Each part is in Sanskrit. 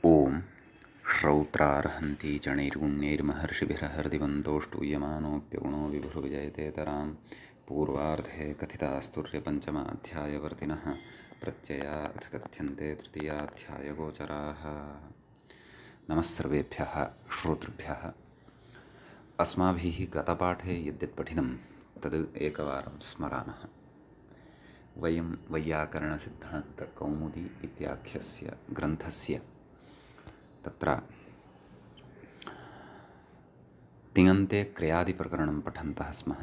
ॐ श्रौत्रार्हन्ति चणैर्गुण्यैर्महर्षिभिरहर्दिवन्तोष्टूयमानोऽप्यगुणो विभुर्विजयतेतरां पूर्वार्धे कथितास्तुर्यपञ्चमाध्यायवर्तिनः प्रत्यया अथ कथ्यन्ते तृतीयाध्यायगोचराः। नमः सर्वेभ्यः श्रोतृभ्यः। अस्माभिः गतपाठे यद्यत् पठितं तद् एकवारं स्मरामः। वयं वैयाकरणसिद्धान्तकौमुदी इत्याख्यस्य ग्रन्थस्य तत्र तिङन्ते क्रियादिप्रकरणं पठन्तः स्मः।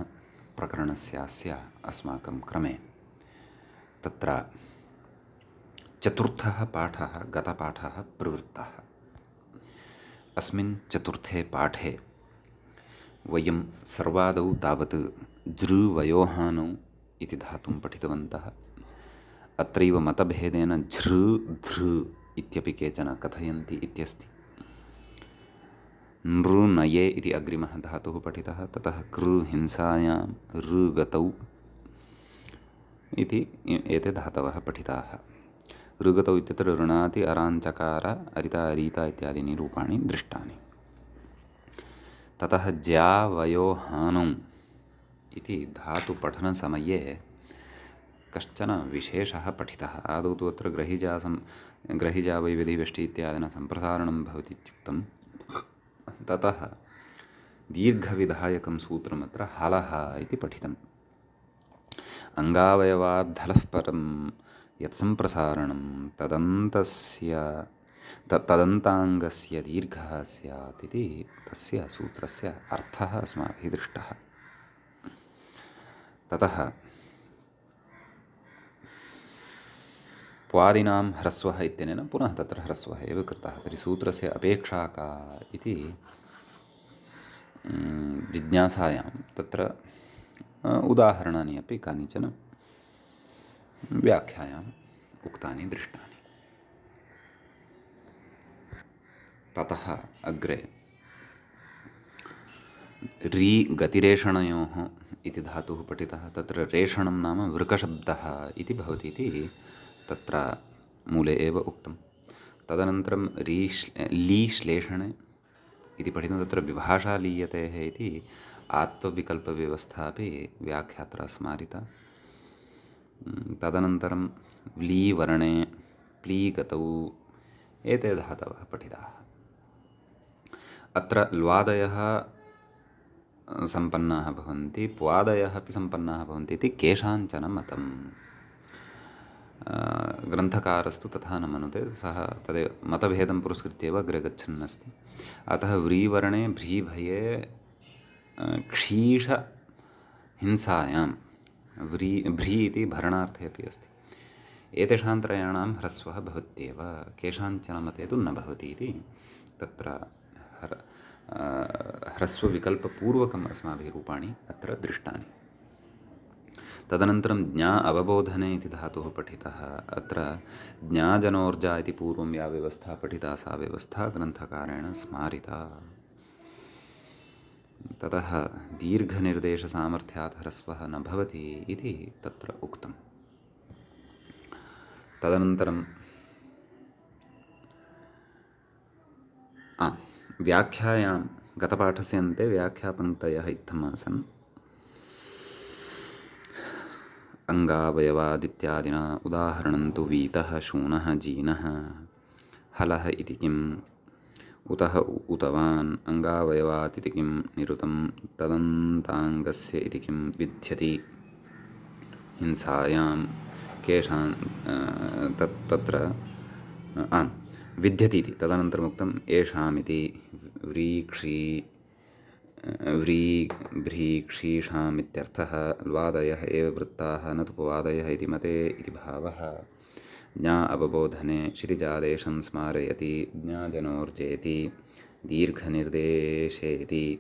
प्रकरणस्यास्य अस्माकं क्रमे तत्र चतुर्थः पाठः गतपाठः प्रवृत्तः। अस्मिन् चतुर्थे पाठे वयं सर्वादौ तावत् जृ-वयोहानौ इति धातुं पठितवन्तः। अत्रैव मतभेदेन झृ धृ इत्यपि केचन कथयन्ति इत्यस्ति। नृ-नये इति अग्रिमः धातुः पठितः, ततः कृ हिंसायां ऋ गतौ इति एते धातवः पठिताः। ऋगतौ इत्यत्र ऋणाति अराञ्चकार अरिता अरीता इत्यादीनि रूपाणि दृष्टानि। ततः ज्या-वयो-हानौ इति धातुपठनसमये कश्चन विशेषः पठितः। आदौ तु अत्र ग्रहिजा वै विधिवृष्टि इत्यादिना सम्प्रसारणं भवति इत्युक्तं। ततः दीर्घविधायकं सूत्रमत्र हलः इति पठितम्। अङ्गावयवाद्धलः परं यत्सम्प्रसारणं तदन्ताङ्गस्य दीर्घः स्यात् इति तस्य सूत्रस्य अर्थः अस्माभिः दृष्टः। ततः प्वादिनां ह्रस्वः इत्यनेन पुनः तत्र ह्रस्वः एव कृतः। तर्हि सूत्रस्य अपेक्षा का इति जिज्ञासायां तत्र उदाहरणानि अपि कानिचन व्याख्यायाम् उक्तानि दृष्टानि। ततः अग्रे री गतिरेषणयोः इति धातुः पठितः। तत्र रेषणं नाम वृकशब्दः इति भवति इति तत्र मूले एव उक्तं। तदनन्तरं ली श्लेषणे इति पठितं। तत्र विभाषा लीयतेः इति आत्वविकल्पव्यवस्था अपि व्याख्यात्रा स्मारिता। तदनन्तरं व्लीवर्णे प्लीगतौ एते धातवः पठिताः। अत्र ल्वादयः सम्पन्नाः भवन्ति, प्वादयः अपि सम्पन्नाः भवन्ति इति केषाञ्चन मतम्। ग्रन्थकारस्तु तथा न मनुते, सः तदेव मतभेदं पुरस्कृत्य एव अग्रे गच्छन् अस्ति। अतः व्रीवर्णे भ्रीभये क्षीषहिंसायां भ्री इति भरणार्थे अपि अस्ति। एतेषां त्रयाणां ह्रस्वः भवत्येव, केषाञ्चन मते तु न भवति इति तत्र ह्रस्वविकल्पपूर्वकम् अस्माभिः रूपाणि अत्र दृष्टानि। तदनन्तरं ज्ञा अवबोधने इति धातुः पठितः। अत्र ज्ञाजनोर्जा इति पूर्वं या व्यवस्था पठिता सा व्यवस्था ग्रन्थकारेण स्मारिता। ततः दीर्घनिर्देशसामर्थ्यात् ह्रस्वः न भवति इति तत्र उक्तम्। तदनन्तरं व्याख्यायां गतपाठस्य अन्ते व्याख्यापङ्क्तयः इत्थमासन्। अङ्गावयवादित्यादिना उदाहरणं तु वीतः शूनः जीनः हलः इति किम् उतः उतवान् अङ्गावयवात् इति किं निरुतं तदन्ताङ्गस्य इति किं विध्यति हिंसायां केषां तत्र विध्यति इति तदनन्तरमुक्तं येषामिति व्रीक्षीषामित्यर्थः। ल्वादयः एव वृत्ताः न तु पवादयः इति मते इति भावः। ज्ञा अवबोधने क्षितिजादेशं स्मारयति ज्ञाजनोर्जेति दीर्घनिर्देशेति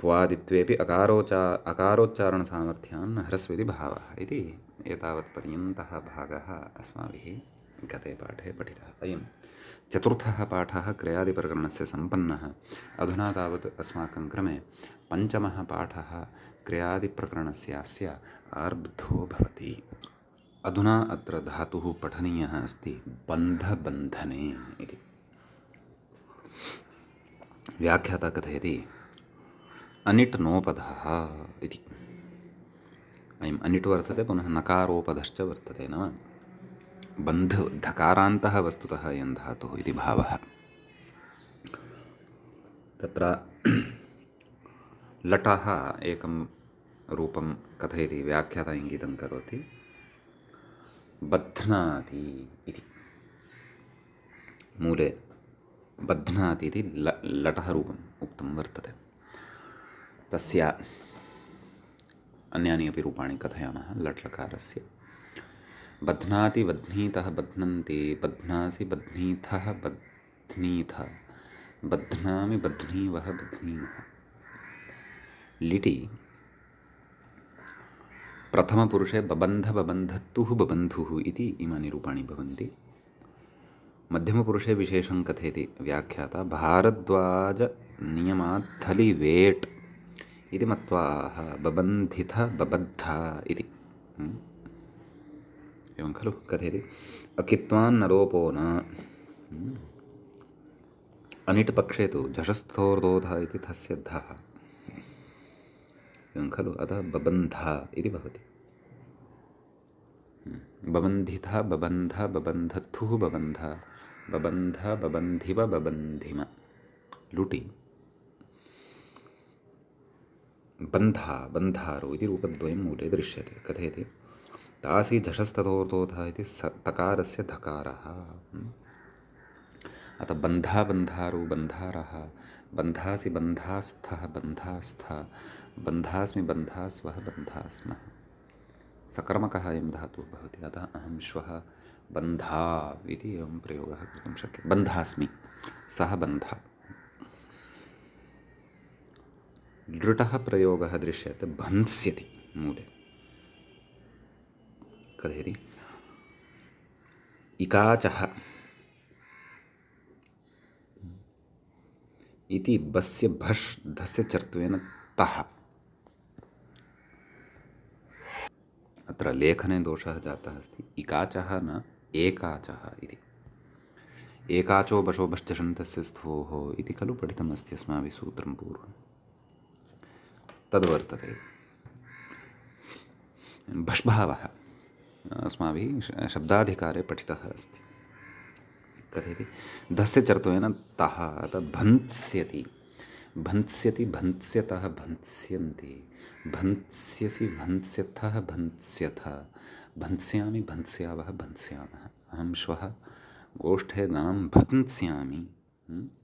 प्वादित्वेपि अकारोच्चारणसामर्थ्यान् ह्रस्व इति भावः इति एतावत्पर्यन्तः भागः अस्माभिः गते पाठे पठितः। अयं चतुर्थः पाठः क्रियादिप्रकरणस्य सम्पन्नः। अधुना तावत् अस्माकं क्रमे पञ्चमः पाठः क्रियादिप्रकरणस्यास्य आरब्धो भवति। अधुना अत्र धातुः पठनीयः अस्ति बन्धबन्धने इति। व्याख्याता कथयति अनिट् नोपधः इति। अयम् अनिट् वर्तते, पुनः नकारोपधश्च वर्तते, नाम बन्ध धकारान्तः वस्तुतः अयं धातुः इति भावः। तत्र लटः एकं रूपं कथयति, व्याख्याता इङ्गितं करोति, बध्नाति इति। मूले बध्नाति इति लटः रूपम् उक्तं वर्तते। तस्य अन्यानि अपि रूपाणि कथयामः लट्लकारस्य। बध्नाति बध्नीतः बध्नन्ति, बध्नासि बध्नीथः बध्नीथ, बध्नामि बध्नीवः बध्नीमः। लिटि प्रथमपुरुषे बबन्ध बबन्धत्तुः बबन्धुः इति इमानि रूपाणि भवन्ति। मध्यमपुरुषे विशेषं कथयति व्याख्याता भारद्वाज नियमात् थलि वेट् इति मत्वाः बबन्धिथ बबद्ध इति। एवं खलु कथयति। अकित्वान् नरोपो न। अनिट् पक्षे तु झषस्थोर्दोधः इति थस्य धः। एवं खलु, अतः बबन्ध इति भवति। बबन्धिथ बबन्ध बबन्धत्थुः बबन्ध, बबन्ध बबन्धिव बबन्धिम। लुटि बन्धा बन्धारो इति रूपद्वयं मूले दृश्यते। कथयति तासि झषस्ततोर्दोधः इति तकारस्य धकारः। अतः बन्धा बन्धारो बन्धारः, बन्धासि बन्धास्थः बन्धास्थ, बन्धास्मि बन्धास्वः बन्धास्मः। सकर्मकः अयं धातुः भवति। अतः अहं श्वः बन्धा इति एवं प्रयोगः कर्तुं शक्यते। बन्धास्मि, सः बन्धः। लृटः प्रयोगः दृश्यते भंस्यति मूले। कथयति इकाचः इति बस्य भष् धस्य चर्त्वेन तः। अत्र लेखने दोषः जातः अस्ति। इकाचः न एकाचः इति। एकाचो बशो बश्चषन्तस्य स्थोः इति खलु पठितमस्ति अस्माभिः सूत्रं पूर्वं। तद्वर्तते भष्भावः अस्माभिः शब्दाधिकारे पठितः अस्ति। कथयति धस्य चर्त्वेन तः, अतः भंस्यति, भंस्यति भंस्यतः भंस्यन्ति, भंस्यसि भंस्यथः भंस्यथ, भंस्यामि भंस्यावः भंस्यामः। अहं श्वः गोष्ठे गां भंस्यामि,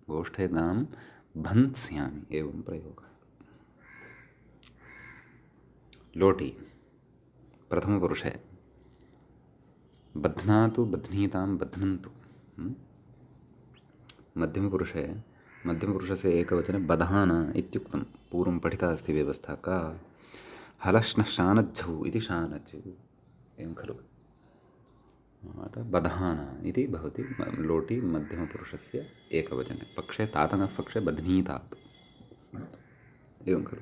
गोष्ठे गां भंस्यामि। एवं प्रयोगः। लोटि प्रथमपुरुषे बध्नातु बध्नीतां बध्नन्तु। मध्यमपुरुषस्य एकवचने बधान इत्युक्तं। पूर्वं पठिता अस्ति व्यवस्था का। हलश्नः शानज्झौ इति शानज्। एवं खलु। अतः बधान इति भवति लोटि मध्यमपुरुषस्य एकवचने। पक्षे तातनः पक्षे बध्नीतात्। एवं खलु।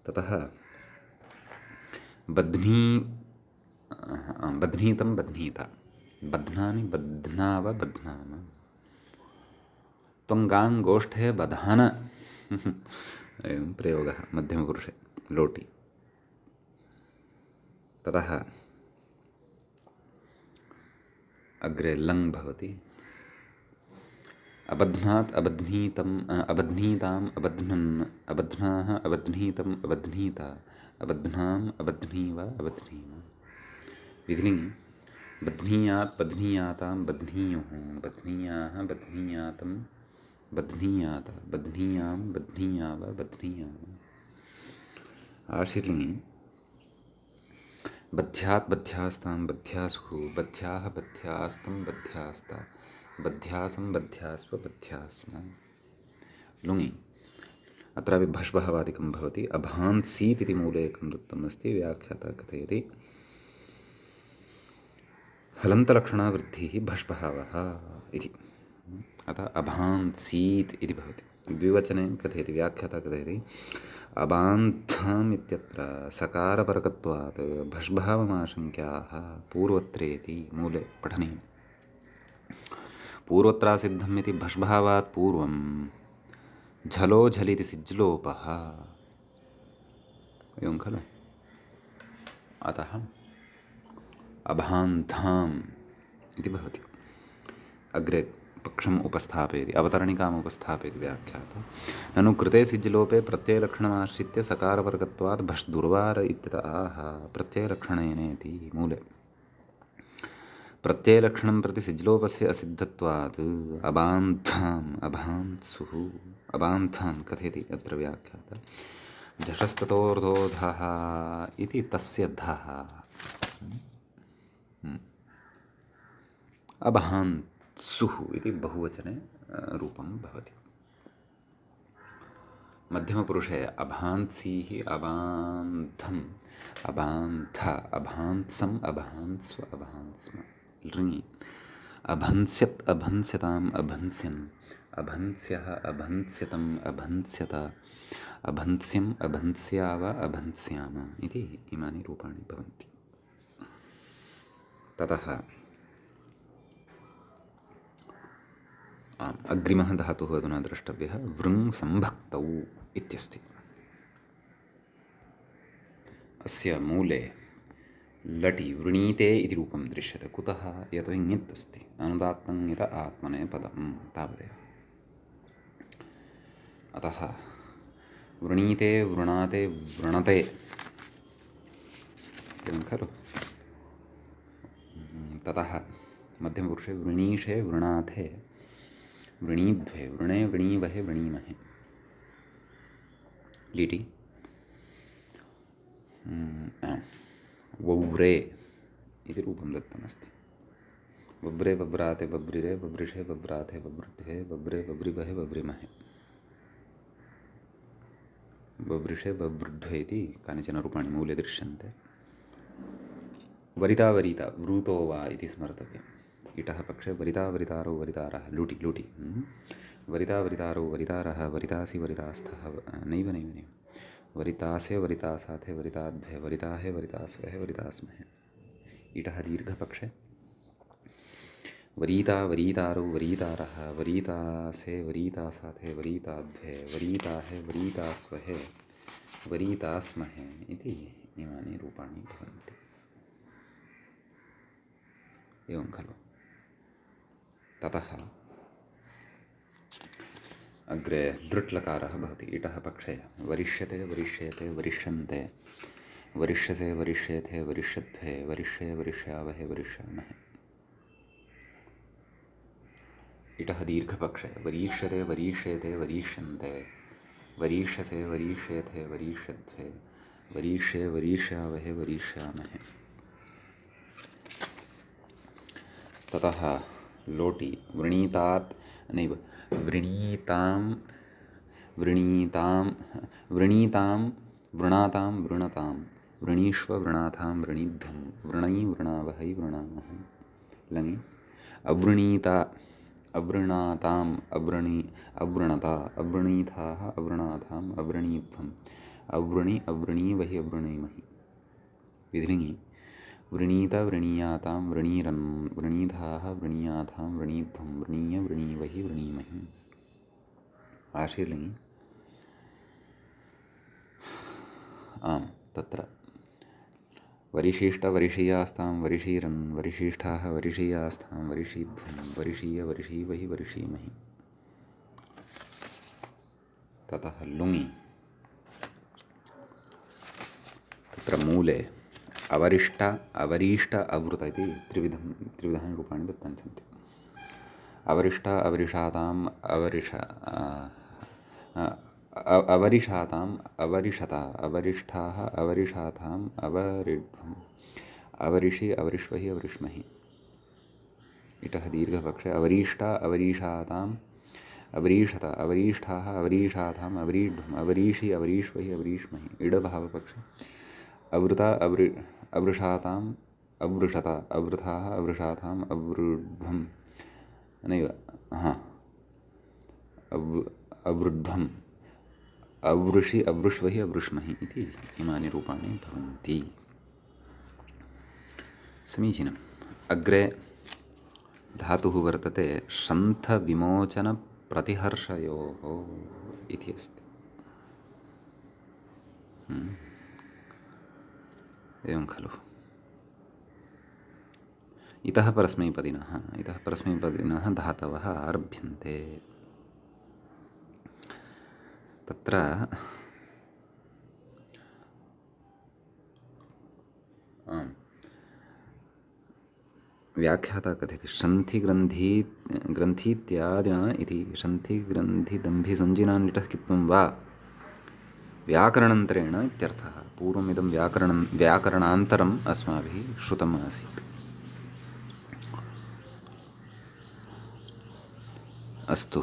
ततः बध्नीतं बध्नीता, बध्नानि बध्नाव बध्नाम, त्वं गां गोष्ठे बधान। एवं प्रयोगः मध्यमपुरुषे लोटि। ततः अग्रे लङ् भवति। अबध्नात् अबध्नीतम् अबध्नीताम् अबध्नन्, अबध्नाः अबध्नीतम् अबध्नीता, अबध्नाम् अबध्नीव अबध्नीम। विधिलिङ् बध्नीयात् बध्नीयातां बध्नीयुः, बध्नीयाः बध्नीयातं बध्नीयात, बध्नीयां बध्नीयाव बध्नीयाम। आशीर्लिङ्गि बध्यात् बध्यास्तां बध्यासुः, बध्याः बध्यास्तं बध्यास्ता, बध्यासं बध्यास्व बध्यास्म। लुङि अत्रापि भष्भवादिकं भवति। अभान्सीत् इति मूले एकं दत्तम् अस्ति। व्याख्याता कथयति हलन्तलक्षणा वृद्धिः भष्भवः इति। अतः अभान्सीत् इति भवति। द्विवचने कथयति, व्याख्याता कथयति अबान्धम् इत्यत्र सकारपरकत्वात् भष्भावमाशङ्क्याः पूर्वत्रेति मूले पठनीयम्। पूर्वत्रासिद्धम् इति भष्भावात् पूर्वं झलो झलिति सिज्लोपः एवं खलु। अतः अभान्धाम् इति भवति। अग्रे पक्षम् उपस्थापयति, अवतरणिकाम् उपस्थापयति व्याख्याता। ननु कृते सिज्लोपे प्रत्ययलक्षणमाश्रित्य सकारवर्गत्वात् भष् दुर्वार इत्यतः आह प्रत्ययलक्षणेनेति मूले। प्रत्ययलक्षणं प्रति सिज्लोपस्य असिद्धत्वात् अबान्धाम् अभान्सुः अबान्धां कथयति अत्र व्याख्याता। झषस्ततोर्धोधः इति तस्य धः अभान्सुः इति बहुवचने रूपं भवति। मध्यमपुरुषे अभान्सीः अबान्धम् अबान्ध अभान्सम् अभान्स्व अभान्स्म लृङि अभंस्यत् अभंस्यताम् अभंस्यन् अभंस्यः अभंस्यतम् अभंस्यत अभंस्यम् अभंस्याव अभंस्याम इति इमानि रूपाणि भवन्ति। ततः अग्रिमः धातुः अधुना द्रष्टव्यः वृङ् सम्भक्तौ इत्यस्ति। अस्य मूले लटि वृणीते इति रूपं दृश्यते। कुतः? यतो हि ङित् अस्ति, अनुदात्तं ङित आत्मनेपदं तावदेव। अतः वृणीते वृणाते वृणते एवं खलु। ततः मध्यमपुरुषे वृणीषे वृणाथे वृणीध्वे वृणे वृणीवहे वृणीमहे लिटि वव्रे इति रूपं दत्तमस्ति। वव्रे वव्राते वव्रिरे वव्रिषे वव्राथे वव्रुध्वे वव्रे वव्रिवहे वव्रिमहे वव्रिषे वव्रुध्वे इति कानिचन रूपाणि मूले दृश्यन्ते। वरिता वरिता वृतो वा इति स्मर्तव्यम्। इटः पक्षे वरिता वरितारो वरितारः लुटि लुटि वरिता वरितारो वरितारः वरितासि वरितास्थः नैव नैव नैव वरितासे वरितासाथे वरिताद्भे वरिताहे वरितास्वहे वरितास्महे। इटः दीर्घपक्षे वरीता वरीतारो वरीतारः वरीतासे वरीतासाथे वरीताद्भे वरीताहे वरीतास्वहे वरीतास्महे इति इमानि रूपाणि भवन्ति। एवं खलु। ततः अग्रे लृट्लकारः भवति। इटः पक्षे वरिष्यते वरिष्येते वरिष्यन्ते वरिष्यसे वरिष्येथे वरिष्यध्वे वरिष्ये वरिष्यावहे वरिष्यामहे। इटः दीर्घपक्षे वरीष्यते वरीष्येते वरीष्यन्ते वरीष्यसे वरीष्येथे वरीष्यध्वे वरीष्ये वरीष्यावहे वरीष्यामहे। ततः लोटि वृणीतात् नैव वृणीतां वृणीतां वृणीतां वृणातां वृणतां वृणीष्व वृणाथां वृणीध्वं वृणै वृणावहै वृणामहे लङि अवृणीता अवृणाताम् अवृणी अवृणता अवृणीथाः अवृणाथाम् अवृणीध्वम् अवृणि अवृणीवहि अवृणीमहि विधिलिङि वृणीत वृणीयातां वृणीरन् वृणीधाः वृणीयाथां वृणीध्वं वृणीय वृणीवहि वृणीमहि आशीर्लिङि आम् तत्र वरिशिष्टवरिषीयास्तां वरिशीरन् वरिशिष्ठाः वरिषीयास्थां वरिशीध्वं वरिषीय वरिषीवहि वरिषीमहि। ततः लुङि तत्र मूले अवरिष्ट अवरीष्ट अवृत इति त्रिविधानि रूपाणि दत्तानि सन्ति। अवरिष्ट अवरिषाताम् अवरिषाताम् अवरिषता अवरिष्ठाः अवरिषाथाम् अवरिध्वम् अवरिषि अवरिष्वहि अवरिष्महि। इटः दीर्घपक्षे अवरीष्ट अवरीषाताम् अवरीषत अवरीष्ठाः अवरीषाथाम् अवरीध्वम् अवरीषि अवरीष्वहि अवरीष्महि। इडभावपक्षे अवृता अवृषाताम् अवृषता अवृथाः अवृषाथाम् अवृध्वम् नैव अवृद्धम् अवृषि अवृष्वहि अवृष्महि इति इमानि रूपाणि भवन्ति। समीचीनम्। अग्रे धातुः वर्तते शन्थविमोचनप्रतिहर्षयोः इति अस्ति। एवं खलु। इतः परस्मैपदिनः धातवः आरभ्यन्ते। तत्र व्याख्याता कथयति ग्रन्थीत्यादिना इति शन्थिग्रन्थिदम्भिसञ्जिनान् लिटः कित्वं वा व्याकरणान्तरेण इत्यर्थः। पूर्वमिदं व्याकरणान्तरम् अस्माभिः श्रुतम् आसीत्। अस्तु,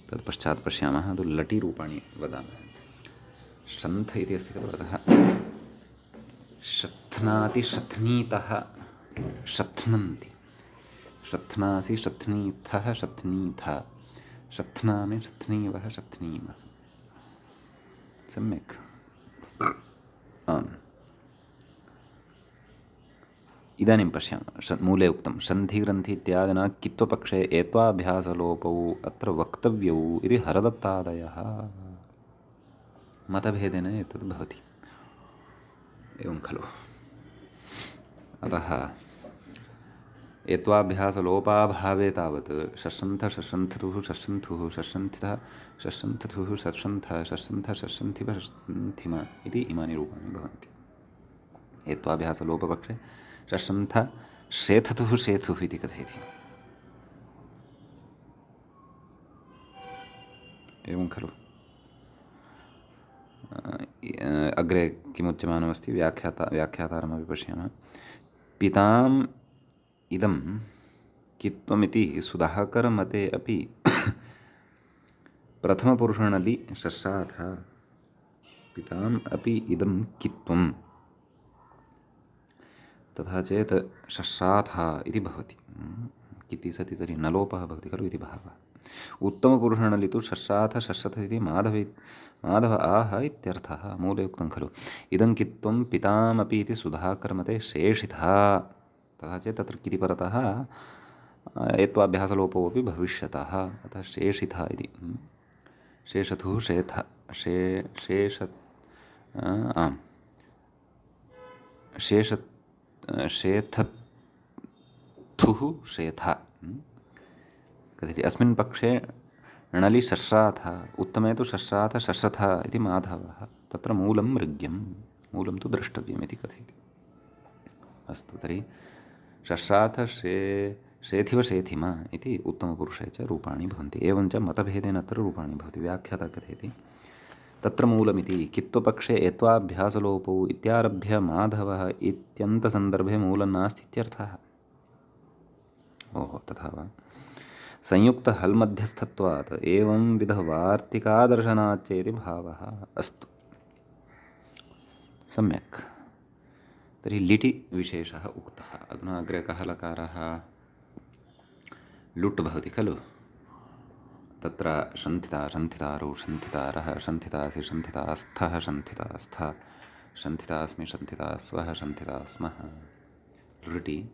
तत्पश्चात् पश्यामः। तु लटिरूपाणि वदामः। शन्थ इति अस्ति खलु, अतः शथ्नाति शथ्नीतः शथ्नन्ति, शथ्नासि शथ्नीथः शथ्नीथ, शथ्नामि शथ्नीवः शथ्नीमः। सम्यक्। आम्, इदानीं पश्यामः। मूले उक्तं सन्धिग्रन्थि इत्यादिना कित्वपक्षे एत्वाभ्यासलोपौ अत्र वक्तव्यौ इति हरदत्तादयः मतभेदेन एतद् भवति। एवं खलु। अतः एत्वाभ्यासलोपाभावे तावत् षष्ठन्थ षष्ठन्थुः षष्ठन्थुः षष्ठन्थितः षष्ठन्थुः षष्ठन्थ षष्ठन्थ षष्ठन्थिव षष्ठन्थिम इति इमानि रूपाणि भवन्ति। एत्वाभ्यासलोपपक्षे षष्ठन्थ शेथतुः शेथुः इति कथयति। एवं खलु। अग्रे किमुच्यमानमस्ति व्याख्यातारमपि पश्यामः। पिताम् इदं कित्वमिति सुधाकरमते अपि प्रथमपुरुषणलि शशाथ। पिताम् अपि इदं कित्वं, तथा चेत् शशाथ इति भवति। किति सति तर्हि नलोपः भवति खलु इति भावः। उत्तमपुरुषणलि तु शशाथ शशथ इति माधव आह इत्यर्थः। मूले उक्तं खलु इदं कित्वं पितामपि इति सुधाकरमते शेषितः। तथा चेत् तत्र किति परतः एत्वाभ्यासलोपोऽपि भविष्यतः। अतः शेषितः इति। शेषथुः शेथ शेथथुः शेथ कथयति। अस्मिन् पक्षे णलि शशाथ, उत्तमे तु शशाथ शशथ इति माधवः। तत्र मूलं मृग्यं, मूलं तु द्रष्टव्यम् इति कथयति। अस्तु, तर्हि शशाथ शेथिव शेथिम इति उत्तमपुरुषे च रूपाणि भवन्ति। एवञ्च मतभेदेन अत्र रूपाणि भवति। व्याख्याता कथयति तत्र मूलमिति कित्वपक्षे एत्वाभ्यासलोपौ इत्यारभ्य माधवः इत्यन्तसन्दर्भे मूलं नास्ति इत्यर्थः। ओहो, तथा वा। संयुक्तहल्मध्यस्थत्वात् एवंविधवार्तिकादर्शनाच्चेति भावः। अस्तु, सम्यक्। तर्हि लिटि विशेषः उक्तः। अधुना अग्रे कः लकारः? लुट् भवति खलु। तत्र शन्थिता शन्थितारौ शन्थितारः शन्थितासि शन्थितास्थः शन्थितास्थ शन्थितास्मि शन्थितास्वः शन्थितास्मः। लुटि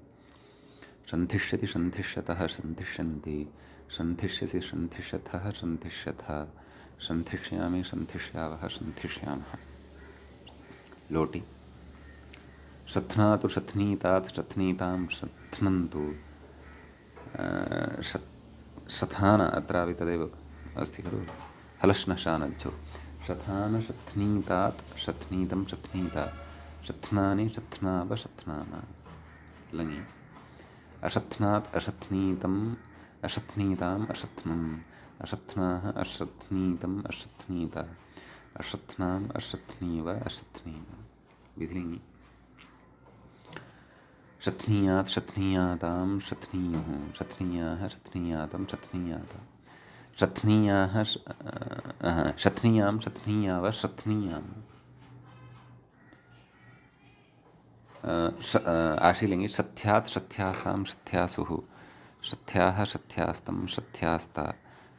शन्थिष्यति शन्थिष्यतः शन्थिष्यन्ति शन्थिष्यसि शन्थिष्यथः शन्थिष्यथ शन्थिष्यामि शन्थिष्यावः शन्थिष्यामः। लोटि शथ्नातु शथ्नीतात् शथ्नीतां शथ्नन्तु। शथान अत्रापि तदेव अस्ति खलु। हलश्नशानद्धो शथान शथ्नीतात् शथ्नीतं शथ्नीत शथ्नानि शथ्नाव शथ्नाम। लङि अशथ्नात् अशथ्नीतम् अशथ्नीताम् अशथ्नम् अशथ्नाः अशथ्नीतम् अशथ्नीत अशथ्नाम् अशथ्नीव अशथ्नीम। विधिलिङि शथ्नीयात् शथ्नीयातां शथ्नीयुः शथ्नीयाः शथ्नीयातं शथ्नीयात शथ्नीयाः शथ्नीयां शथ्नीयाव शथ्नीयाम्। आशीलिङ्गि शथ्यात् शथ्यास्तां शथ्यासुः शथ्याः शथ्यास्तं शथ्यास्ता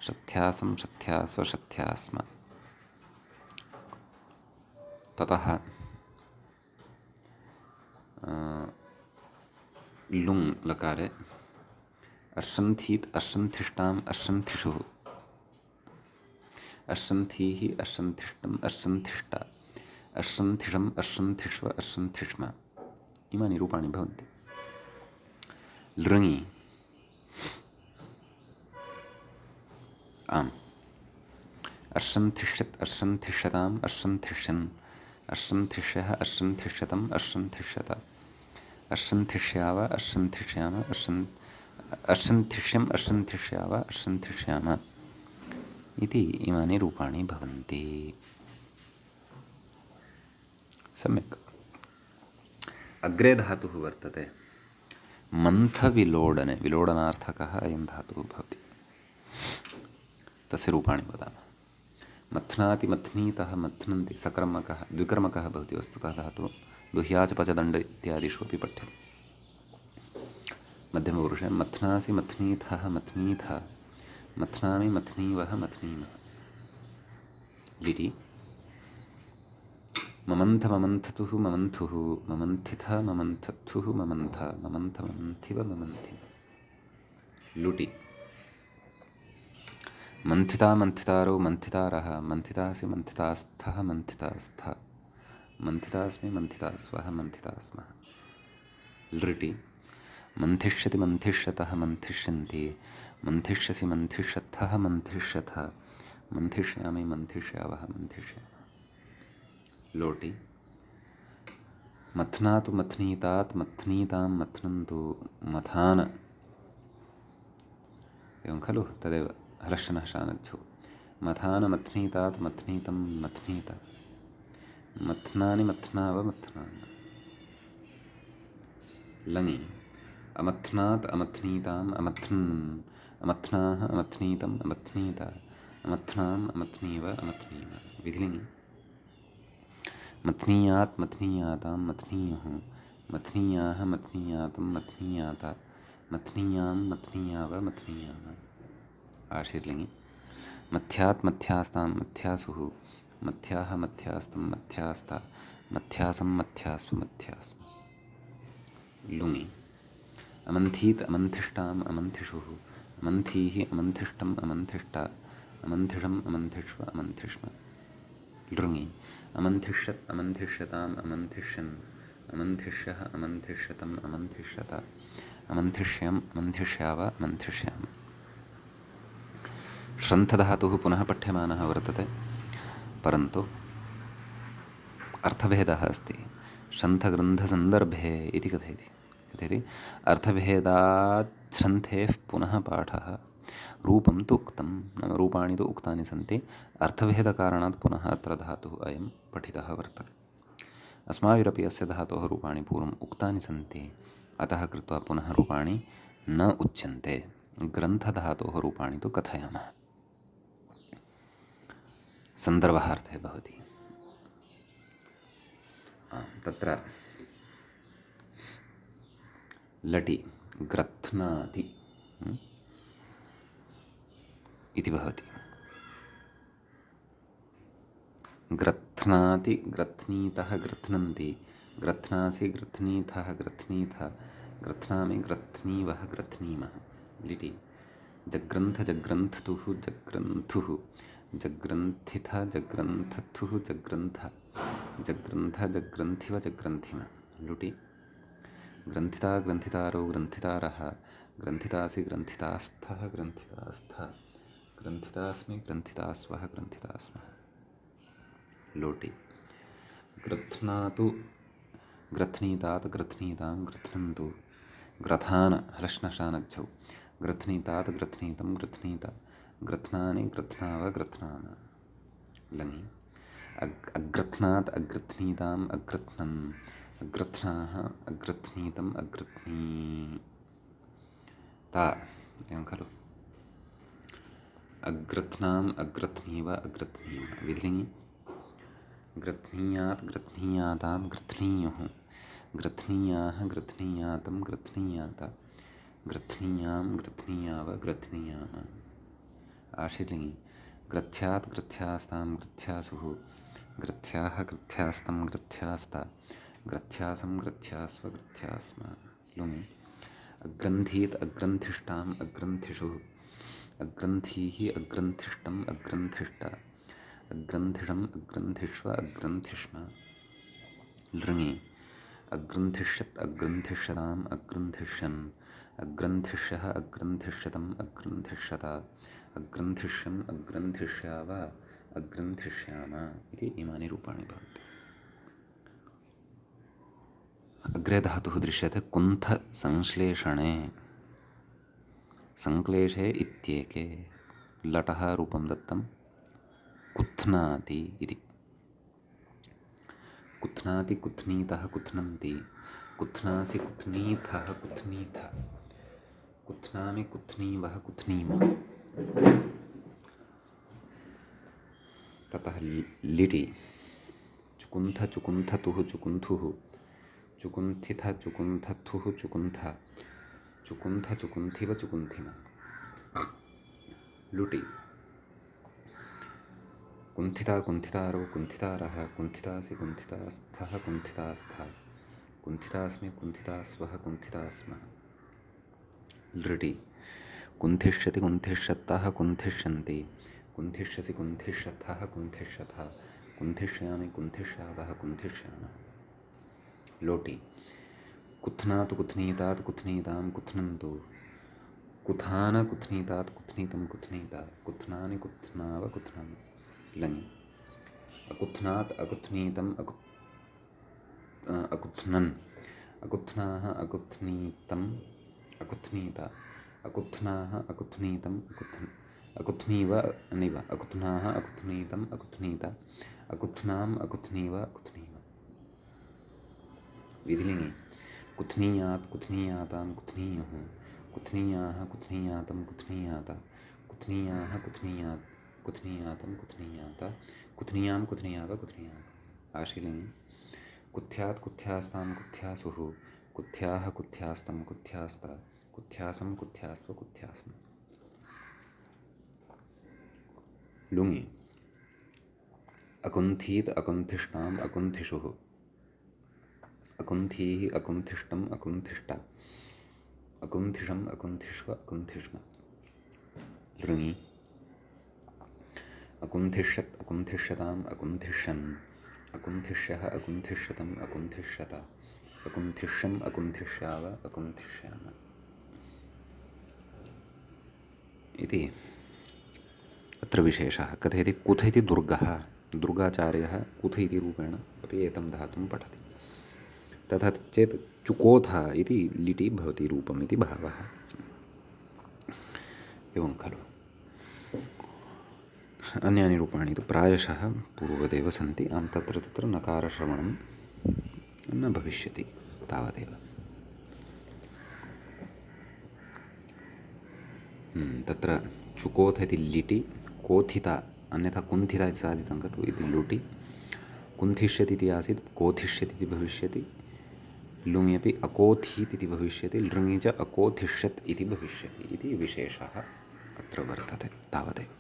शथ्यासं शथ्यास्व शथ्यास्म। ततः लुङ् लकारे अर्षन्थीत् अर्षन्थिष्टाम् अर्षन्थिषुः, अर्षन्थीः अर्षन्थिष्टम् अर्षन्थिष्टा, अर्षन्थिषम् अर्षन्थिष्व अर्षन्थिष्म इमानि रूपाणि भवन्ति। लृङि आम् अर्षन्थिष्यत् अर्षन्थिष्यताम् अर्षन्थिष्यन्, अर्षन्थिष्यः अर्षन्थिष्यतम् अर्षन्थिष्यत, अर्षन्थिष्याव अर्षन्थिष्याम अर्षन्थिष्यम् अर्षन्थिष्याव अर्षन्थिष्याम इति इमानि रूपाणि भवन्ति। सम्यक्। अग्रे धातुः वर्तते मन्थविलोडने, विलोडनार्थकः अयं धातुः भवति। तस्य रूपाणि वदामः। मथ्नाति मथ्नीतः मथ्नन्ति, सकर्मकः द्विकर्मकः भवति वस्तुतः धातुः, दुह्याचपचदण्ड इत्यादिषु अपि पठ्यते। मध्यमपुरुषे मथ्नासि मथ्नीथः मथ्नीथः, मथ्नामि मथ्नीवः मथ्नीमः। लिटि ममन्थ ममन्थतुः ममन्थुः, ममन्थिथ ममन्थथुः ममन्थ, ममन्थ ममन्थिव ममन्थि। लुटि मन्थिता मन्थितारो मन्थितारः, मन्थितासि मन्थितास्थः मन्थितास्थ, मन्थितास्मि मन्थितास्वः मन्थितास्मः। लृटि मन्थिष्यति मन्थिष्यतः मन्थिष्यन्ति, मन्थिष्यसि मन्थिष्यथः मन्थिष्यथ, मन्थिष्यामि मन्थिष्यावः मन्थिष्यामः। लोटि मथ्नातु मथ्नीतात् मथ्नीतां मथ्नन्तु, मथान एवं खलु, तदेव ह्लश्शनः शानद्धौ। मथान मथ्नीतात् मथ्नीतं मथ्नीत, मथ्नानि मथ्नाव मथ्नान। लङि अमथ्नात् अमथ्नीताम् अमथ्न्, अमथ्नाः अमथ्नीतम् अमथ्नीत, अमथ्नाम् अमथ्नीव अमथ्नीम। विधिलिङि मथ्नीयात् मथ्नीयातां मथ्नीयुः, मथ्नीयाः मथ्नीयातं मथ्नीयात, मथ्नीयां मथ्नीयाव मथ्नीयाम। आशीर्लिङि मथ्यात् मथ्यास्तां मथ्यासुः, मथ्याः मथ्यास्तं मथ्यास्ता, मथ्यासं मथ्यास्व मथ्यास्म। लुङि अमन्थीत् अमन्थिष्टाम् अमन्थिषुः, अमन्थीः अमन्थिष्टम् अमन्थिष्टा, अमन्थिषम् अमन्थिष्व अमन्थिष्म। लृङि अमन्थिष्यत् अमन्थिष्यताम् अमन्थिष्यन्, अमन्थिष्यः अमन्थिष्यतम् अमन्थिष्यत, अमन्थिष्यम् अमन्थिष्याव अमन्थिष्याम। श्रन्थधातुः पुनः पठ्यमानः वर्तते, परन्तु अर्थभेदः अस्ति। श्रन्थग्रन्थसन्दर्भे इति कथयति। अर्थभेदात् श्रन्थेः पुनः पाठः, रूपं तु उक्तं, नाम रूपाणि तु उक्तानि सन्ति, अर्थभेदकारणात् पुनः अत्र धातुः अयं पठितः वर्तते। अस्माभिरपि अस्य धातोः रूपाणि पूर्वम् उक्तानि सन्ति, अतः कृत्वा पुनः रूपाणि न उच्यन्ते। ग्रन्थधातोः रूपाणि तु कथयामः, सन्दर्भार्थे भवति। तत्र लटि ग्रथ्नाति इति भवति। ग्रथ्नाति ग्रथ्नीतः ग्रथ्नन्ति, ग्रथ्नासि ग्रथ्नीथः ग्रथ्नीथ, ग्रथ्नामि ग्रथ्नीवः ग्रथ्नीमः। लिटि जग्रन्थ जग्रन्थतुः जग्रन्थुः, जग्रन्थिथ जग्रन्थथुः जग्रन्थ, जग्रन्थ जग्रन्थिव जग्रन्थिम। लुटि ग्रन्थिता ग्रन्थितारो ग्रन्थितारः, ग्रन्थितासि ग्रन्थितास्थः ग्रन्थितास्थ, ग्रन्थितास्मि ग्रन्थितास्वः ग्रन्थितास्मः। लोटि ग्रथ्नातु ग्रथ्नीतात् ग्रथ्नीतां ग्रथ्नन्तु, ग्रथान ह्लश्नशानद्धौ, ग्रथ्नीतात् ग्रथ्नीतं ग्रथ्नीत, ग्रथ्नानि ग्रथ्नाव ग्रथ्नाम। लङि अग्रथ्नात् अग्रथ्नीताम् अग्रथ्नन्, अग्रथ्नाः अग्रथ्नीतम् अग्रथ्नीता एवं खलु। अग्रथ्नाम् अग्रथ्नीव अग्रथ्नीम। विधिलिङि ग्रथ्नीयात् ग्रथ्नीयातां ग्रथ्नीयुः, ग्रथ्नीयाः ग्रथ्नीयातं ग्रथ्नीयात, ग्रथ्नीयां ग्रथ्नीयाव ग्रथ्नीयाम। आशीलिङ्गि ग्रथ्यात् ग्रथ्यास्तां ग्रथ्यासुः ग्रथ्याः ग्रथ्यास्तं ग्रथ्यास्ता ग्रथ्यासं ग्रथ्यास्व ग्रथ्यास्म लुङि अग्रन्थीत् अग्रन्थिष्टाम् अग्रन्थिषुः अग्रन्थीः अग्रन्थिष्टम् अग्रन्थिष्टा अग्रन्थिषम् अग्रन्थिष्व अग्रन्थिष्म लृङि अग्रन्थिष्यत् अग्रन्थिष्यताम् अग्रन्थिष्यन् अग्रन्थिष्यः अग्रन्थिष्यतम् अग्रन्थिष्यता अग्रन्थिष्यम् अग्रन्थिष्याव अग्रन्थिष्याम इति इमानि रूपाणि भवन्ति। अग्रे धातुः दृश्यते कुन्थसंश्लेषणे संक्लेशे इत्येके लटः रूपं दत्तं कुथ्नाति इति। कुथ्नाति कुथ्नीतः कुथ्नन्ति कुथ्नासि कुथ्नीथः कुथ्नीथ कुथ्नामि कुथ्नीवः कुथ्नीम। ततः लिटि चुकुन्थ चुकुन्थतुः चुकुन्थुः चुकुन्थिथ चुकुन्थथुः चुकुन्थ चुकुन्थ चुकुन्थिव चुकुन्थिम। लुटि कुंथिता कुंथितारो कुंथितारः कुंथितासि कुंथितास्थः कुंथितास्था कुंथितास्मि कुंथितास्वः कुंथितास्मः। लृटि कुंथिष्यति कुंथिष्यत्तः कुंथिष्यन्ति कुंथिष्यसि कुंथिष्यथः कुंथिष्यथा कुंथिष्यामि कुंथिष्यावः कुंथिष्यामः। लोटि कुथ्नातु कुथ्नीतात् कुथ्नीतां कुथ्नन्तु कुथान कुथ्नीतात् कुथ्नीतं कुथ्नीता कुथ्नानि कुथ्नाव कुथ्नन् लङि अकुथ्नात् अकुथ्नीतम् अकुथ्नन् अकुथ्नाः अकुथ्नीतम् अकुथ्नीता अकुथ्नाः अकुथ्नीतम् अकुथ्नीव निव अकुथ्नाः अकुथ्नीतम् अकुथ्नीता अकुथ्नाम् अकुथ्नीव अकुथ्नीव। विधिलिङि कुथ्नीयात् कुथ्नीयातां कुथ्नीयुः कुथ्नीयाः कुथ्नीयातं कुथ्नीयाता कुथ्नीयाः कुथ्नीयात् कुथ्नीयातं कुथ्नीयाता कुथ्नीयां कुथ्नीयाव कुथ्नीयाव। आशीलिङि कुथ्यात् कुथ्यास्तां कुथ्यासुः कुथ्याः कुथ्यास्तं कुथ्यास्ता कुथ्यासं कुथ्यास्व कुथ्यास्म। लुङि अकुन्थीत् अकुन्थिष्टाम् अकुन्थिषुः अकुन्थीः अकुन्थिष्टम् अकुन्थिष्टा अकुन्थिषम् अकुन्थिष्व अकुन्थिष्म। लृङि अकुन्थिष्यत् अकुन्थिष्यताम् अकुन्थिष्यन् अकुन्थिष्यः अकुन्थिष्यतम् अकुन्थिष्यता अकुन्थिष्यम् अकुन्थिष्याव अकुन्थिष्याम इति अत्र विशेषः। कथयति कुथ इति दुर्गः दुर्गाचार्यः कुथ इति रूपेण अपि एतं धातुं पठति। तथा चेत् चुकोथ इति लिटि भवति रूपम् इति भावः। एवं खलु। अन्यानि रूपाणि तु प्रायशः पूर्ववदेव सन्ति। आं तत्र तत्र नकारश्रवणं न भविष्यति तावदेव। तत्र चुकोथ इति लिटि कोथिता अन्यथा कुन्थिता इति साधितं खलु इति लुटि कुन्थिष्यति इति आसीत् कोथिष्यति इति भविष्यति। लुङि अपि अकोथीत् इति भविष्यति लृङि च अकोथिष्यत् इति भविष्यति इति विशेषः अत्र वर्तते तावदेव।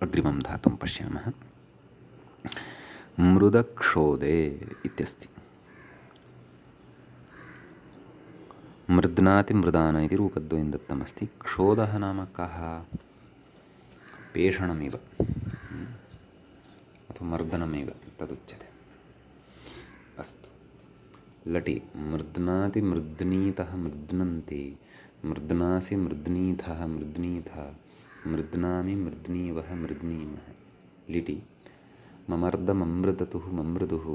अग्रिमं धातुं पश्यामः। मृदक्षोदे इत्यस्ति। मृद्नाति मृदान इति रूपद्वयं दत्तमस्ति। क्षोदः नाम कः? पेषणमिव अथवा मर्दनमिव तदुच्यते। अस्तु लटि मृद्नाति मृद्नीतः मृद्नन्ति मृद्नासि मृद्नीथः मृद्नीथा मृद्नामि मृद्नीवः मृद्नीमः। लिटि ममर्दममृदतुः ममृदुः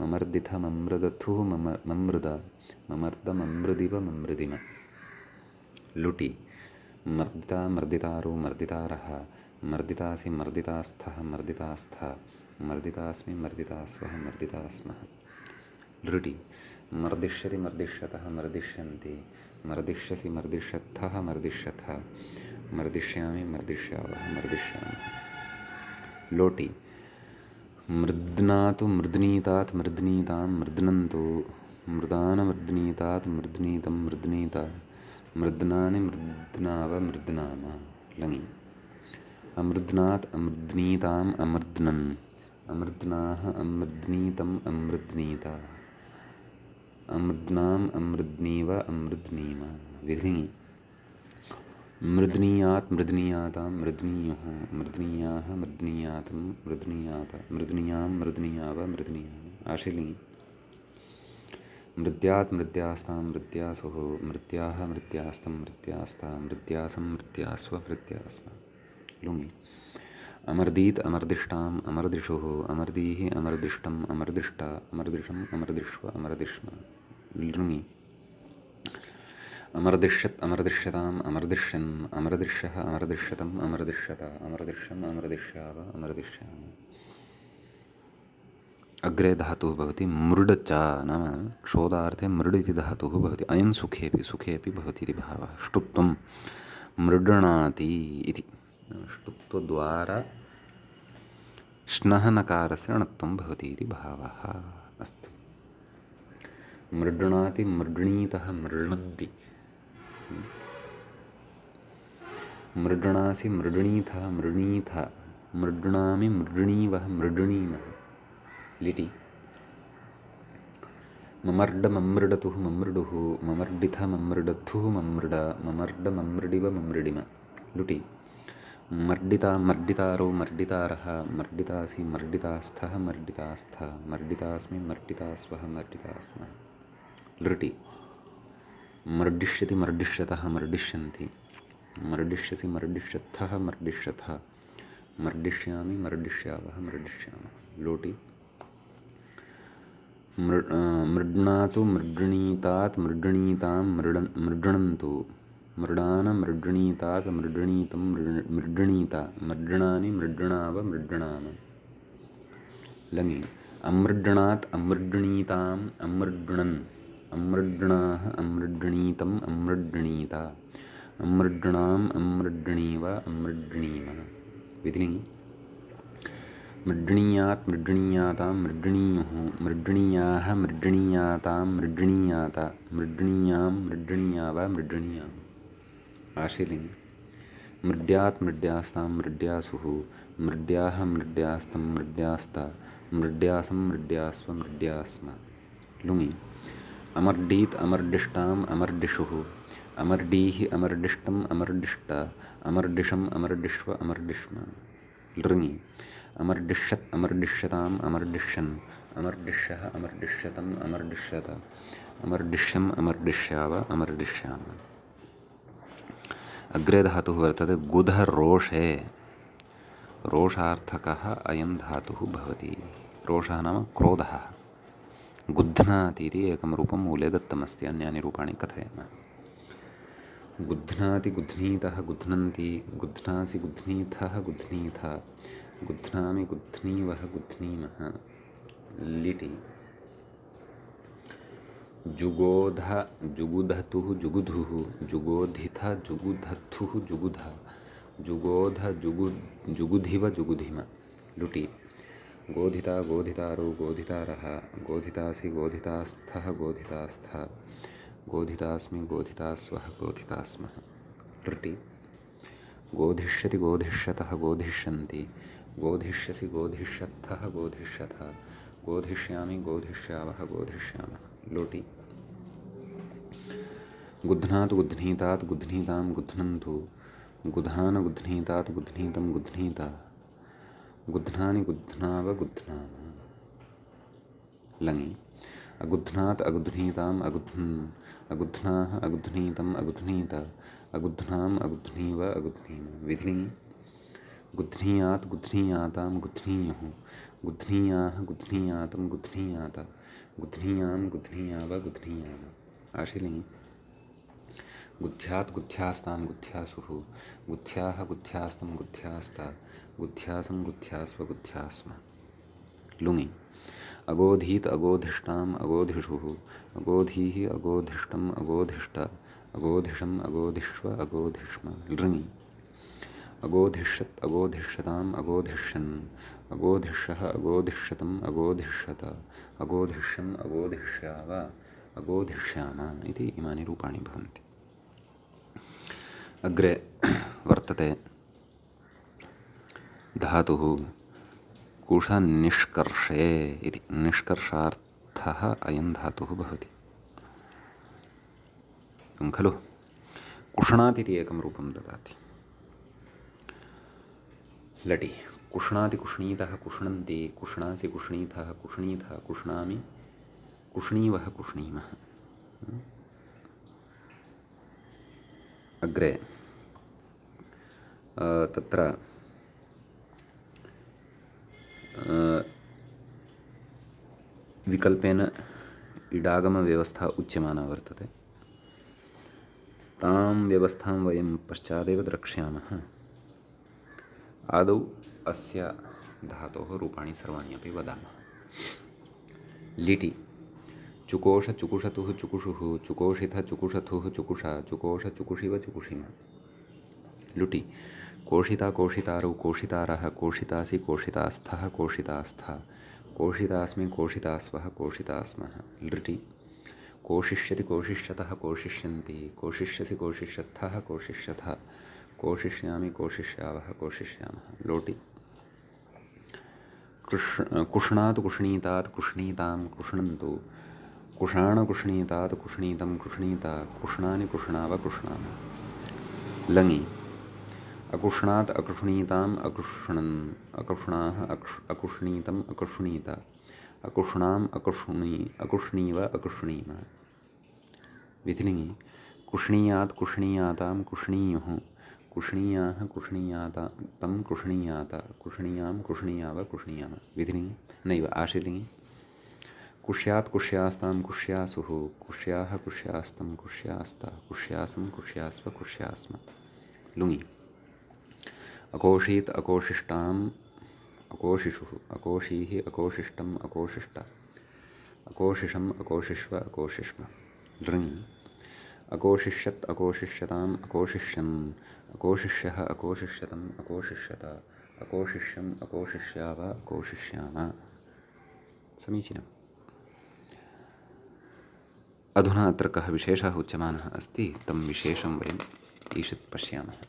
ममर्दिथ ममृदथुः ममृद ममर्द ममृदिव ममृदिम। लुटि मर्दिता मर्दितारो मर्दितारः मर्दितासि मर्दितास्थः मर्दितास्था मर्दितास्मि मर्दितास्वः मर्दितास्मः। लृटि मर्दिष्यति मर्दिष्यतः मर्दिष्यन्ति मर्दिष्यसि मर्दिष्यत्थः मर्दिष्यथ मर्दिष्यामि मर्दिष्यावः मर्दिष्यामः। लोटि मृद्नातु मृद्नीतात् मृद्नीतां मृद्नन्तु मृदान मृद्नीतात् मृद्नीतं मृद्नीता मृद्नानि मृद्नाव मृद्नाम। लङि अमृद्नात् अमृद्नीताम् अमृद्नन्, अमृद्नाः अमृद्नीतम् अमृद्नीत, अमृद्नाम् अमृद्नीव अमृद्नीम। विधिः मृद्नीयात् मृद्नीयातां मृद्नीयुः, मृद्नीयाः मृद्नीयातं मृद्नीयात, मृद्नीयां मृद्नीयाव मृद्नीयाम। आशीलिङ्गि मृद्यात् मृद्यास्तां मृद्यासुः, मृद्याः मृद्यास्तं मृद्यास्ता, मृद्यासं मृद्यास्व मृद्यास्म। लुङि अमर्दीत् अमर्दिष्टाम् अमर्दिषुः, अमर्दीः अमर्दिष्टम् अमर्दिष्टा, अमर्दिषम् अमर्दिष्व अमर्दिष्म। लृङि अमर्दिष्यत् अमर्दिष्यताम् अमर्दिष्यन्, अमर्दिष्यः अमर्दिष्यतम् अमर्दिष्यत, अमर्दिष्यम् अमर्दिष्याव अमर्दिष्याम। अग्रे धातुः भवति मृड च, नाम क्षोधार्थे मृड इति धातुः भवति। अयं सुखेपि सुखेपि भवति इति भावः। ष्टुत्वं मृडणाति इति, ष्टुत्वद्वारा श्नः नकारस्य णत्वं भवति इति भावः अस्ति। मृडणाति मृडणीतः मृडन्ति, मृडणासि मृडणीथः मृडणीथ, मृडणामि मृडणीवः मृडणीमः। लिटि ममर्ड ममृडतुः ममृडुः, ममर्डिथ ममृडथुः ममृड, ममर्ड ममृडिव ममृडिम। लुटि मर्डिता मर्डितारो मर्डितारः, मर्डितासि मर्डितास्थः मर्डितास्थ, मर्डितास्मि मर्डितास्वः मर्डितास्मः। लृटि मर्डिष्यति मर्डिष्यतः मर्डिष्यन्ति, मर्डिष्यसि मर्डिष्यत्थः मर्डिष्यथ, मर्डिष्यामि मर्डिष्यावः मर्डिष्यामः। लोटि मृड्नातु मृड्णीतात् मृड्णीतां मृड्णन्तु, मृडान मृड्णीतात् मृड्णीतं मृड्णीता, मृड्णानि मृड्णाव मृड्णाम। लङि अमृड्णात् अमृड्णीताम् अमृड्णन्, अमृड्णाः अमृड्णीतम् अमृड्णीता, अमृड्णाम् अमृड्णीव अमृड्णीम। विधिलिङ्गि मृड्णीयात् मृड्णीयातां मृड्णीयुः, मृड्णीयाः मृड्णीयातां मृड्णीयात, मृड्णीयां मृड्णीयाव मृड्णीयाम। आशीलिङ्गि मृड्यात् मृड्यास्तां मृड्यासुः, मृड्याः मृड्यास्तं मृड्यास्त, मृड्यासं मृड्यास्व मृड्यास्म। लुङि अमर्डीत् अमर्डिष्टाम् अमर्डिषुः, अमर्डीः अमर्डिष्टम् अमर्डिष्ट, अमर्डिषम् अमर्डिष्व अमर्डिष्म। लृङि अमर्डिष्यत् अमर्डिष्यताम् अमर्डिष्यन्, अमर्डिष्यः अमर्डिष्यतम् अमर्डिष्यत, अमर्डिष्यम् अमर्डिष्याव अमर्डिष्याम। अग्रे धातुः वर्तते गुधः रोषे, रोषार्थकः अयं धातुः भवति। रोषः नाम क्रोधः। गुध्नाति इति एकं रूपं मूले दत्तमस्ति, अन्यानि रूपाणि कथयामः। गुध्नाति गुध्नीतः गुध्नन्ति, गुध्नासि गुध्नीथः गुध्नीथ, गुध्नामि गुध्नीवः गुध्नीमः। लिटि जुगोध जुगुधतुः जुगुधुः, जुगोधिथ जुगुधथुः जुगुध, जुगोध जुगुधिव जुगुधिम। लुटि गोधिता गोधितारो गोधितारः, गोधितासि गोधितास्थः गोधितास्थ, गोधितास्मि गोधितास्वः गोधितास्मः। लृटि गोधिष्यति गोधिष्यतः गोधिष्यन्ति, गोधिष्यसि गोधिष्यत्थः गोधिष्यथ, गोधिष्यामि गोधिष्यावः गोधिष्यामः। लोटि गुध्नातु गुध्नीतात् गुध्नीतां गुध्नन्तु, गुधान गुध्नीतात् गुध्नीतं गुध्नीत, गुध्नानि गुध्नाव गुध्नाम। लङि अगुध्नात् अगुध्नीताम् अगुध्न्, अगुध्नाः अगुध्नीतम् अगुध्नीत, अगुध्नाम् अगुध्नीव अगुध्नीम। विधिलिङ्गि गुध्नीयात् गुध्नीयातां गुध्नीयुः, गुध्नीयाः गुध्नीयातं गुध्नीयात, गुध्नीयां गुध्नीयाव गुध्नीयाम। आशीलिङ्गि गुध्यात् गुध्यास्तां गुध्यासुः, गुध्याः गुध्यास्तं गुध्यास्त, गुध्यासं गुध्यास्व गुध्यास्म। लुङि अगोधीत् अगोधिष्टाम् अगोधिषुः, अगोधीः अगोधिष्टम् अगोधिष्ट, अगोधिषम् अगोधिष्व अगोधिष्म। लृङि अगोधिष्यत् अगोधिष्यताम् अगोधिष्यन्, अगोधिष्यः अगोधिष्यतम् अगोधिष्यत, अगोधिष्यम् अगोधिष्याव अगोधिष्याम इति इमानि रूपाणि भवन्ति। अग्रे वर्तते धातुः कुशनिष्कर्षे इति निष्कर्षार्थः अयं धातुः भवति एवं खलु। कुषणात् इति एकं रूपं ददाति लटि। कुष्णाति कुष्णीतः कुष्णन्ति, कुष्णासि कुष्णीतः कुष्णीतः, कुष्णामि कुष्णीवः कुष्णीमः। अग्रे तत्र विकल्पेन इडागमव्यवस्था उच्यमाना वर्तते। तां व्यवस्थां वयं पश्चादेव द्रक्ष्यामः। आदौ अस्य धातोः रूपाणि सर्वाणि अपि वदामः। लिटि चुकोष चुकुषतुः चुकुषुः, चुकोषिथ चुकुषथुः चुकुषा, चुकोष चुकुषिव चुकुषिम। लुटि कोषिता कोषितारौ कोषितारः, कोषितासि कोषितास्थः कोषितास्था, कोषितास्मि कोषितास्वः कोषितास्मः। लृटि कोशिष्यति कोशिष्यतः कोशिष्यन्ति, कोशिष्यसि कोशिष्यत्थः कोशिष्यथः, कोशिष्यामि कोशिष्यावः कोशिष्यामः। लोटि कुष्णात् कुष्णीतात् कुष्णीतां कुष्णन्तु, कुषाण कुष्णीतात् कुष्णीतं कुष्णीता, कुष्णानि कुष्णाव कुष्णामः। लङि अकुष्णात् अकुष्णीताम् अकुष्णन्, अकुष्णाः अकुष्णीतम् अकुष्णीत, अकुष्णाम् अकुष्णीव अकुष्णीम। विधिलिङि कुष्णीयात् कुष्णीयातां कुष्णीयुः, कुष्णीयाः कुष्णीयातं कुष्णीयात, कुष्णीयां कुष्णीयाव कुष्णीयाम। विधिलिङि नैव। आशीर्लिङि कुष्यात् कुष्यास्तां कुष्यासुः, कुष्याः कुष्यास्तं कुष्यास्ता, कुष्यासं कुष्यास्व कुष्यास्म। लुङि अकोषीत् अकोशिष्टाम् अकोशिषुः, अकोशीः अकोशिष्टम् अकोशिष्टा, अकोशिषम् अकोशिष्व अकोशिष्म। लृङि अकोशिष्यत् अकोशिष्यताम् अकोशिष्यन्, अकोशिष्यः अकोशिष्यतम् अकोशिष्यत, अकोशिष्यम् अकोशिष्याव अकोशिष्याम। समीचीनम्। अधुना अत्र कः विशेषः उच्यमानः अस्ति तं विशेषं वयम् ईषत् पश्यामः।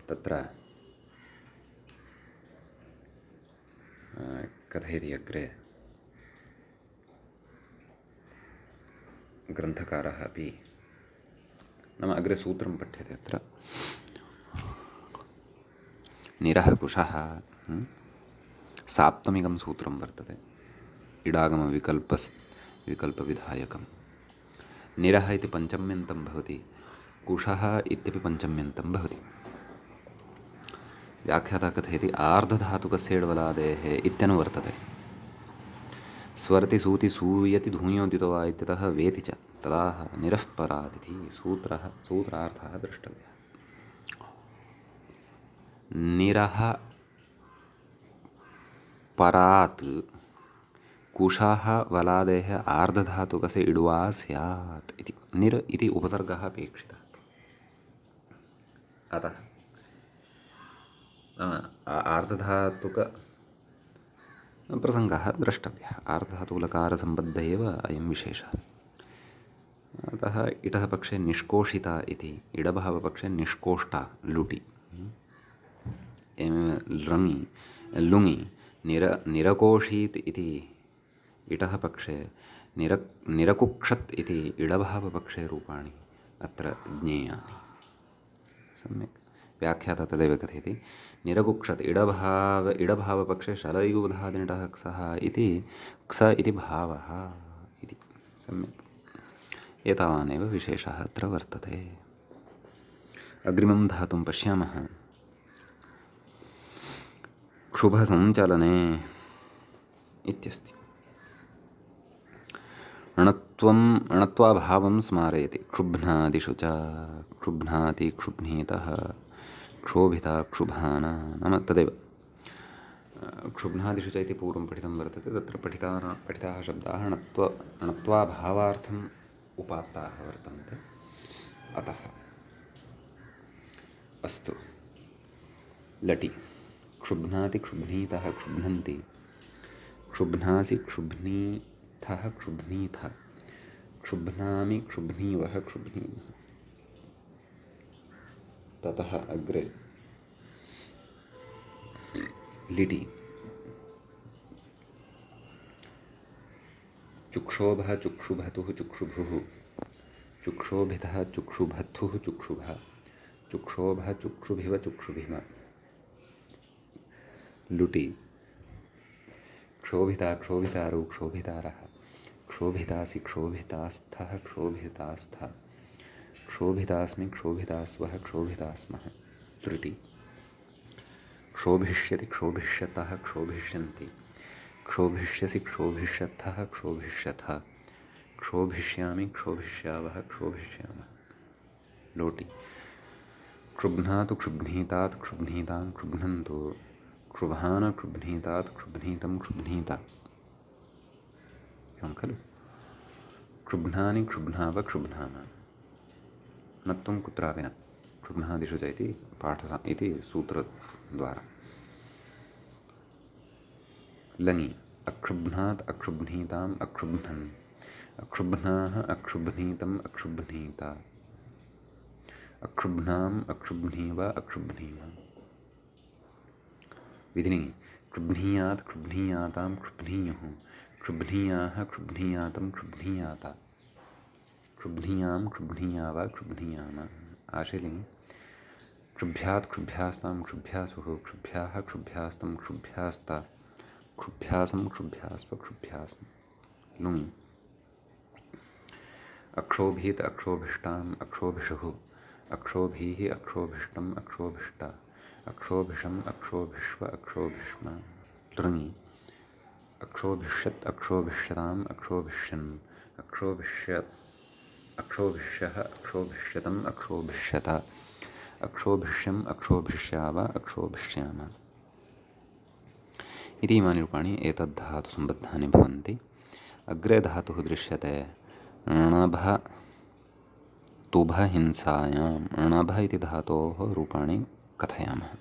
तत्र कथयति अग्रे ग्रन्थकारः अपि, नाम अग्रे सूत्रं पठ्यते अत्र। निरः कुशः साप्तमिकं सूत्रं वर्तते, विकल्पविधायकं। निरः इति पञ्चम्यन्तं भवति, कुशः इत्यपि पञ्चम्यन्तं भवति। व्याख्याता कथयति आर्धधातुकस्य इडवलादेः इत्यनुवर्तते। स्वरति सूति सूयति धूयोदितो वा इत्यतः वेति च तदाह निरः परादिति सूत्रार्थः द्रष्टव्यः। निरः परात् कुशः वलादेः आर्धधातुकस्य इड्वा स्यात् इति। निर इति उपसर्गः अपेक्षितः। अतः आर्धधातुक प्रसङ्गः द्रष्टव्यः। आर्धधातुलकारसम्बद्ध एव अयं विशेषः। अतः इटः पक्षे निष्कोषिता इति, इडभावपक्षे निष्कोष्टा लुटि। लुङि निरकोषीत् इति इटः पक्षे, निरकुक्षत् इति इडभावपक्षे रूपाणि अत्र ज्ञेयानि। सम्यक् व्याख्याता तदेव कथयति निरकुक्षत् इडभावपक्षे शलयुधादिनिटः क्षः इति क्ष इति भावः इति। सम्यक् एतावानेव विशेषः अत्र वर्तते। अग्रिमं धातुं पश्यामः। क्षुभसञ्चलने इत्यस्ति। अणत्वाभावं स्मारयति। क्षुभ्नादिषु च क्षुभ्नाति क्षुभ्नीतः क्षोभिता क्षुभाना, नाम तदेव क्षुभ्नादिषु च इति पूर्वं पठितं वर्तते। तत्र पठिताः शब्दाः अणत्वाभावार्थम् उपात्ताः वर्तन्ते। अतः अस्तु। लटि क्षुभ्नाति क्षुभ्नीतः क्षुभ्नन्ति, क्षुभ्नासि क्षुभ्नीथः क्षुभ्नीथ, क्षुभ्नामि क्षुभ्नीवः क्षुभ्नीमः। ततः अग्रे लिटि चुक्षोभः चुक्षुभतुः चुक्षुभुः चुक्षोभितः चुक्षुभत्थुः चुक्षुभः चुक्षोभः चुक्षुभिव चुक्षुभिम लुटि क्षोभिता क्षोभितारौ क्षोभितारः क्षोभितासि क्षोभितास्थः क्षोभितास्थ क्षोभितास्मि क्षोभितास्वः क्षोभितास्मः त्रुटि क्षोभिष्यति क्षोभिष्यतः क्षोभिष्यन्ति क्षोभिष्यसि क्षोभिष्यथः क्षोभिष्यथः क्षोभिष्यामि क्षोभिष्यावः क्षोभिष्यामः लोटि क्षुब्ध्नातु क्षुब्धीतात् क्षुब्धीतां क्षुब्ध्नन्तु क्षुभान क्षुब्धीतात् क्षुब्धीतं क्षुब्धीता एवं खलु क्षुब्ध्नानि क्षुब्ध्नाव क्षुब्ध्नाम न त्वं कुत्रापि न क्षुब्ध्नादिषु च इति पाठः इति सूत्रद्वारा लङि अक्षुब्ध्नात् अक्षुब्धीताम् अक्षुब्ध्नन् अक्षुब्ध्नाः अक्षुब्धीतम् अक्षुब्धीता अक्षुब्ध्नाम् अक्षुब्धीव अक्षुब्धीम विधिनि क्षुब्धीयात् क्षुब्धीयातां क्षुब्धीयुः क्षुब्धीयाः क्षुब्धीयातं क्षुब्धीयाता क्षुब्धीयां क्षुब्धीयाव क्षुब्धीयाम आशीलिङ्गि क्षुभ्यात् क्षुभ्यास्तां क्षुभ्यासुः क्षुभ्याः क्षुभ्यास्तं क्षुभ्यास्ता क्षुभ्यासं क्षुभ्यास्व क्षुभ्यास्म लुङि अक्षोभीत अक्षोभिष्टाम् अक्षोभिषुः अक्षोभीः अक्षोभिष्टम् अक्षोभिष्टा अक्षोभिषम् अक्षोभिष्व अक्षोभिष्म लृङि अक्षोभिष्यत् अक्षोभिष्यताम् अक्षोभिष्यन् अक्षोभिष्यत् अक्षोभिष्यः अक्षोभिष्यतम् अक्षोभिष्यत अक्षोभिष्यम् अक्षोभिष्याव अक्षोभिष्याम इति इमानि रूपाणि एतद्धातुसम्बद्धानि भवन्ति। अग्रे धातुः दृश्यते णभ तुभहिंसायां णभ इति धातोः रूपाणि कथयामः।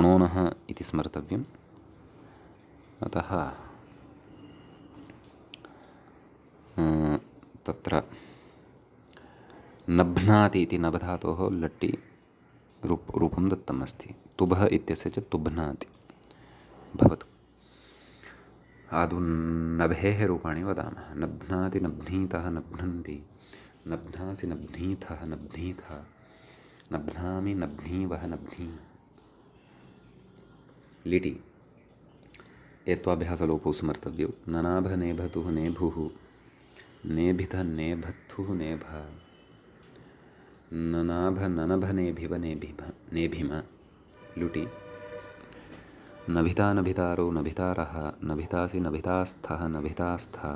णोनः इति स्मर्तव्यम्। अतः तत्र नभ्नाति इति नभधातोः लट्टि रूपं दत्तम् अस्ति। तुभः इत्यस्य च तुभ्नाति भवतु। आदौ नभेः रूपाणि वदामः। नभ्नाति नभ्नीतः नभ्नन्ति नभ्नासि नभ्नीथः नभ्नीथा नभ्नामि नभ्नीवः नभ्नी लिटि एत्वाभ्यासलोपौ स्मर्तव्यौ। ननाभ नेभतुः नेभुः नेभिथ नेभत्थुः नेभ ननाभ ननभ नेभिव नेभिम लुटि नभिता नभितारो नभितारः नभितासि नभितास्थः नभितास्था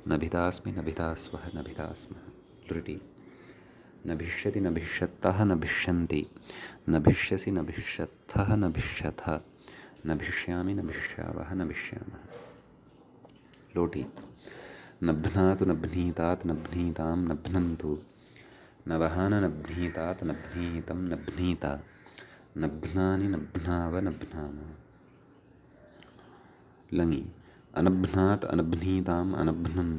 नभितास्मि नभितास्वः नभितास्मः लृटि नभिष्यति नभिष्यत्तः नभिष्यन्ति नभिष्यसि नभिष्यत्थः नभिष्यथ नभिष्यामि नभिष्यावः नभिष्यामः लोटि नभ्नातु नभ्नीतात् नभ्नीतां नभ्नन्तु नवहान नभ्नीतात् नभ्नीतं नभ्नीता नभ्नानि नभ्नाव नभ्नाम लङि अनभ्नात् अनभ्नीताम् अनभ्नन्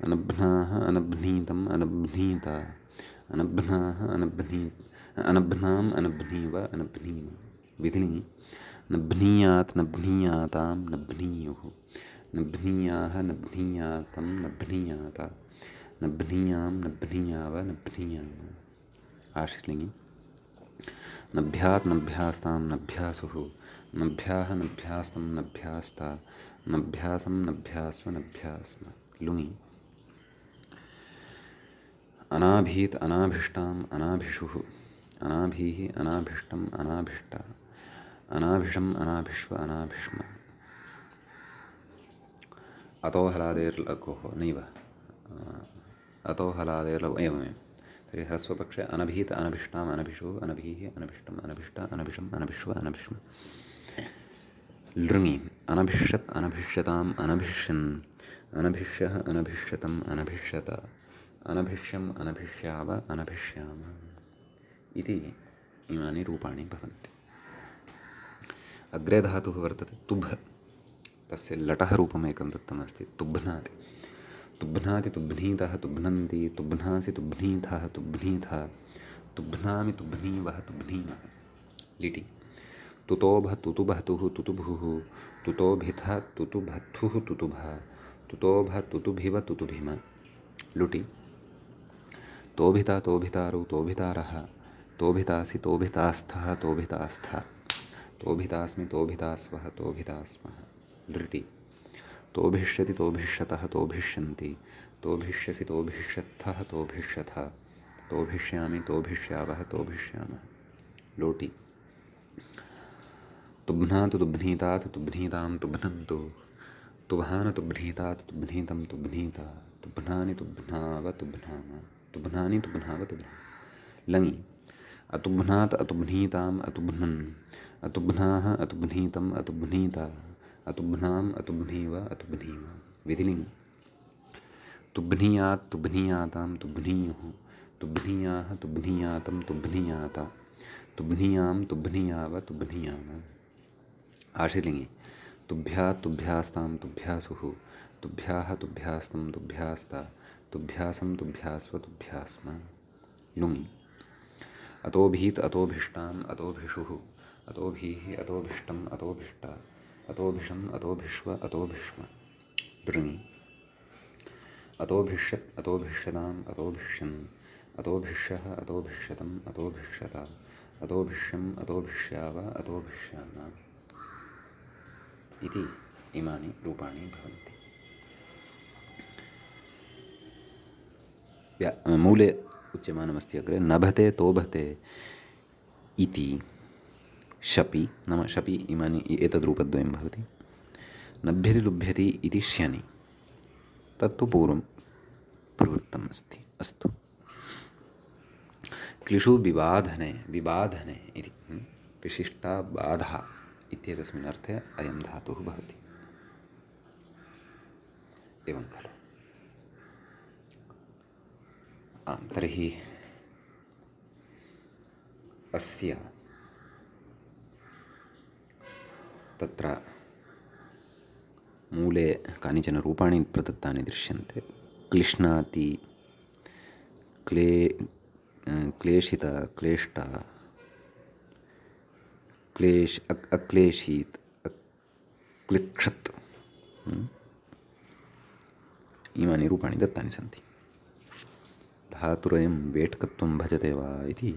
अनभ्नाः अनभ्नीतम् अनभ्नीता अनभ्नाः अनभ्नाम् अनभ्नीव अनभ्नीम विधिनि नभ्नीयात् नभ्नीयातां नभ्नीयुः नभ्नीयाः नभ्नीयातं नभ्नीयाता नभ्नीयां नभ्नीयाव नभ्नीयाम आशीलिङ्गि नभ्यात् नभ्यास्तां नभ्यासुः नभ्याः नभ्यास्तं नभ्यास्ता नभ्यासं नभ्यास्व नभ्यास्म लुङि अनाभीत् अनाभिष्टाम् अनाभिषुः अनाभीः अनाभिष्टम् अनाभिष्टा अनाभिषम् अनाभिष्व अनाभिष्म अतो हलादेर्लघोः नैव अतो हलादेर्लघु एवमेव तर्हि ह्रस्वपक्षे अनभीत अनभिष्टाम् अनभिषुः अनभीः अनभिष्टम् अनभिष्टा अनभिषम् अनभिष्व अनभिष्म लृङि अनभिष्यत् अनभिष्यताम् अनभिष्यन् अनभिष्यः अनभिष्यतम् अनभिष्यत अनभिष्यम् अनभिष्याव अनभिष्याम इति इमानि रूपाणि भवन्ति। अग्रे धातुः वर्तते तुभ तस्य लटः रूपमेकं दत्तमस्ति तुभ्नाति तुभ्नाति तुभ्नीतः तुभ्नन्ति तुभ्नासि तुभ्नीथः तुभ्नीथा तुभ्नामि तुभ्नीवः तुभ्नीमः लिटि तुतोभ तुतुभतुः तुतुभुः तुतोभिथ तुतुभथुः तुतुभः तुतोभ तुतुभिव तुतुभिम लुटि तोभिता तोभितारौ तोभितारः तोभितासि तोभितास्थः तोभितास्थ तोभितास्मि तोभितास्वः तोभितास्मः लृटि तोभिष्यति तोभिष्यतः तोभिष्यन्ति तोभिष्यसि तोभिष्यत्थः तोभिष्यथ तोभिष्यामि तोभिष्यावः तोभिष्यामः लोटि तुभ्नातु तुभ्नीतात् तुभ्नीतां तुभ्नन्तु तुभ्हान तुभ्नीतात् तुभ्नीतं तुभ्नीता तुभ्नानि तुभ्नाव तुभ्नाम तुभ्नानि तुभ्नाव तुभ्नाम लङि अतुभ्नात् अतुभ्नीताम् अतुभ्नन् अतुभ्नाः अतुभ्नीतम् अतुभ्नीता अतुभ्नाम् अतुभ्नीव अतुभ्नीम विधिलिङ्गि तुभ्नीयात् तुभ्नीयातां तुभ्नीयुः तुभ्नीयाः तुभ्नीयातं तुभ्नीयाता तुभ्नीयां तुभ्नीयाव तुभ्नीयाम आशीर्लिङ्गि तुभ्यात् तुभ्यास्तां तुभ्यासुः तुभ्याः तुभ्यास्तं तुभ्यास्ता तुभ्यासं तुभ्यास्व तुभ्यास्म लुङि अतोभीत् अतोभिष्टाम् अतोभिषुः अतोभीः अतोभिष्टम् अतोभिष्टा अतोभिषम् अतोभिष्व अतोभिष्म दृङि अतोभिष्यत् अतोभिष्यताम् अतोभिष्यन् अतोभिष्यः अतोभिष्यतम् अतोभिष्यता अतोभिष्यम् अतोभिष्याव अतोभिष्याम इति इमानि रूपाणि भवन्ति। मूले उच्यमानमस्ति अग्रे नभते तोभते इति शपि नाम शपि इमानि एतद्रूपद्वयं भवति। नभ्यति लुभ्यति इति श्यनि तत्तु पूर्वं प्रवृत्तम् अस्ति। अस्तु क्लिशु विबाधने विबाधने इति विशिष्टा बाधा इत्येतस्मिन् अर्थे अयं धातुः भवति। एवं खलु आम् तर्हि अस्य तत्र मूले कानिचन रूपाणि प्रदत्तानि दृश्यन्ते। क्लिश्नाति क्लेशित क्लेष्ट क्लेश अक्लेशीत् अक्लिक्षत् इमानि रूपाणि दत्तानि सन्ति। धातुरयं वेट्कत्वं भजते वा इति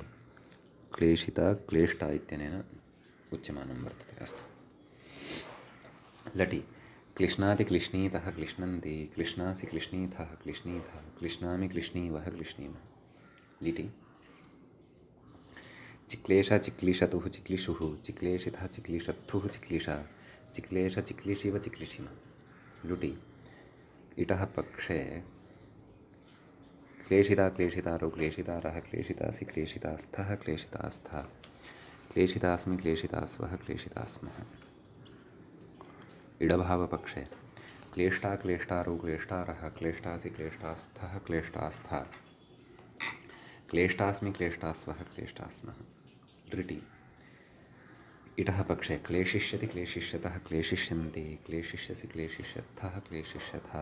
क्लेशित क्लेष्ट इत्यनेन उच्यमानं वर्तते। अस्तु लटि क्लिश्नाति क्लिश्नीतः क्लिश्नन्ति क्लिश्नासि क्लिश्नीथः क्लिश्नीथः क्लिश्नामि क्लिश्नीवः क्लिश्नीमः लिटि चिक्लेश चिक्लिशतुः चिक्लिशुः चिक्लेशितः चिक्लिशत्थुः चिक्लिशा चिक्लेश चिक्लिशिव चिक्लिशिम लुटि इटः पक्षे क्लेशिता क्लेशितारौ क्लेशितारः क्लेशितासि क्लेशितास्थः क्लेशितास्था क्लेशितास्मि क्लेशितास्वः क्लेशितास्मः इडभावपक्षे क्लेष्टा क्लेष्टारौ क्लेष्टारः क्लेष्टासि क्लेष्टास्थः क्लेष्टास्था क्लेष्टास्मि क्लेष्टास्वः क्लेष्टास्मः लृटि इटः पक्षे क्लेशिष्यति क्लेशिष्यतः क्लेशिष्यन्ति क्लेशिष्यसि क्लेशिष्यत्थः क्लेशिष्यथा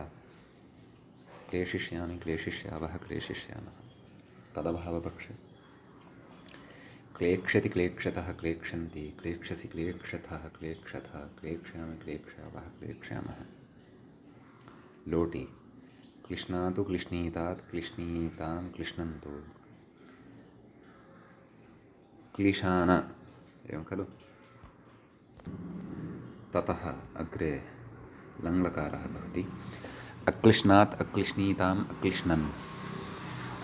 क्लेशिष्यामि क्लेशिष्यावः क्लेशिष्यामः तदभावपक्षे क्लेक्ष्यति क्लेक्षतः क्लेक्षन्ति क्लेक्षसि क्लेक्षथः क्लेक्षथा क्लेक्ष्यामि क्लेक्ष्यावः क्लेक्ष्यामः लोटि क्लिश्नातु क्लिश्नीतात् क्लिश्नीतां क्लिश्नन्तु क्लिशान एवं खलु ततः अग्रे लङ्लकारः भवति अक्लिश्नात् अक्लिश्नीताम् अक्लिश्नन्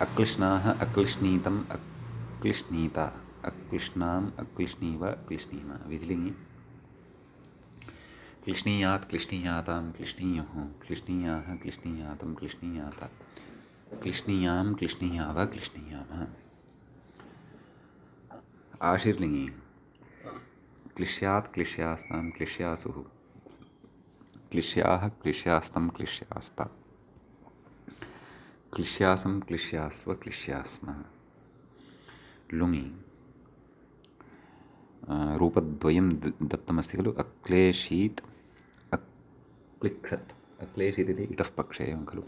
अक्लिश्नाः अक्लिश्नीतम् अक्लिश्नीता अक्लिश्नाम् अक्लिश्नीव अक्लिश्नीम विधिलिङ्गि क्लिश्नीयात् क्लिश्नीयातां क्लिश्नीयुः क्लिश्नीयाः क्लिश्नीयातं क्लिश्नीयाता क्लिश्नीयां क्लिश्नीयाव क्लिश्नीयामः आशीर्लिङ्गि क्लिश्यात् क्लिश्यास्तां क्लिश्यासुः क्लिश्याः क्लिश्यास्तं क्लिश्यास्ता क्लिश्यासं क्लिश्यास्व क्लिश्यास्म लुङि रूपद्वयं दत्तमस्ति खलु अक्लेशीत् अक्लिक्षत् अक्लेशीत् इति इटः पक्षे एवं खलु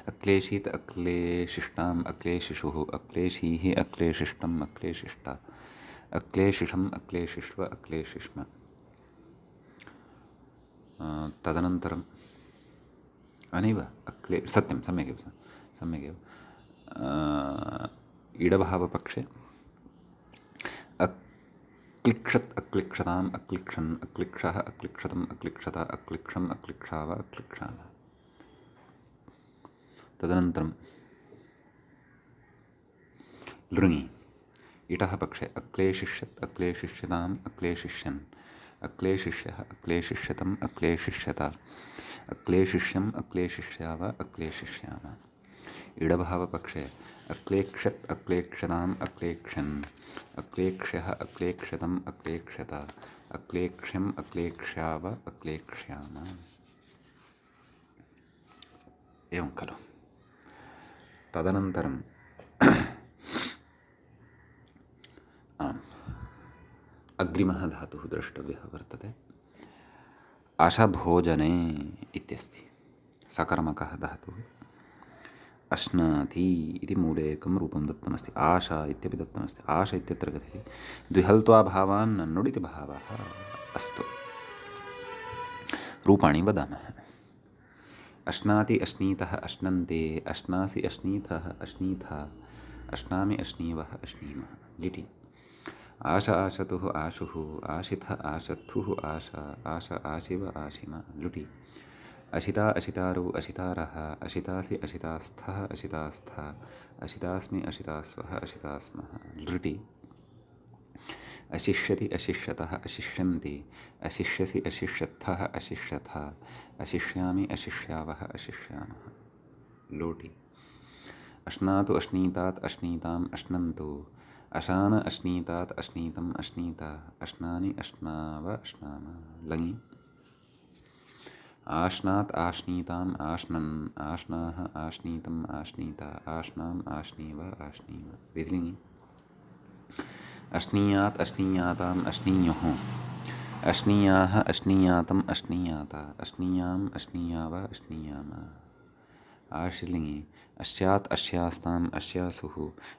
अक्लेशीत अक्लेशिष्टाम् अक्लेशिषुः अक्लेशीः अक्लेशिष्टम् अक्लेशिष्टा अक्लेशिषम् अक्लेशिष्व अक्लेशिष्म तदनन्तरम् अनेव सत्यं सम्यगेव इडभावपक्षे अक्लिक्षत् अक्लिक्षताम् अक्लिक्षन् अक्लिक्षः अक्लिक्षतम् अक्लिक्षता अक्लिक्षम् अक्लिक्षाव अक्लिक्षाम तदनन्तरं लृङि इटः पक्षे अक्लेशिष्यत् अक्लेशिष्यताम् अक्लेशिष्यन् अक्लेशिष्यः अक्लेशिष्यतम् अक्लेशिष्यता अक्लेशिष्यम् अक्लेशिष्याव अक्लेशिष्याम इडभावपक्षे अक्लेक्षत् अक्लेक्षताम् अक्लेक्षन् अक्लेक्ष्यः अक्लेक्षतम् अक्लेक्षता अक्लेक्ष्यम् अक्लेक्ष्याव अक्लेक्ष्याम एवं खलु तदनन्तरं अग्रिमः धातुः द्रष्टव्यः वर्तते आशाभोजने इत्यस्ति सकर्मकः धातुः अश्नाति इति मूले एकं रूपं दत्तमस्ति आशा इत्यपि दत्तमस्ति आश इत्यत्र गतिः द्विहल्त्वाभावान् नुडिति भावः अस्तु रूपाणि वदामः अश्नाति अश्नीतः अश्नन्ते अश्नासि अश्नीतः अश्नीथा अश्नामि अश्नीवः अश्नीमः लिटि आश आशतुः आशुः आशिथ आशत्थुः आशा आश आशिव आशिम लुटि अशिता अशितारौ अशितारः अशितासि अशितास्थः अशितास्था अशितास्मि अशितास्वः अशितास्मः लृटि अशिष्यति अशिष्यतः अशिष्यन्ति अशिष्यसि अशिष्यत्थः अशिष्यथा अशिष्यामि अशिष्यावः अशिष्यामः लोटि अश्नातु अश्नीतात् अश्नीताम् अश्नन्तु अशान अश्नीतात् अश्नीतम् अश्नीता अश्नानि अश्नाव अश्नाम लङि आश्नात् आश्नीताम् आश्नन् आश्नाः आश्नीतम् आश्नीता आश्नाम् आश्नीव आश्नीव विधिलिङि अश्नीयात् अश्नीयाताम् अश्नीयुः अश्नीयाः अश्नीयातम् अश्नीयाता अश्नीयाम् अश्नीयाव अश्नीयाम आश्लिङि अस्यात् अस्यास्ताम् अस्यासुः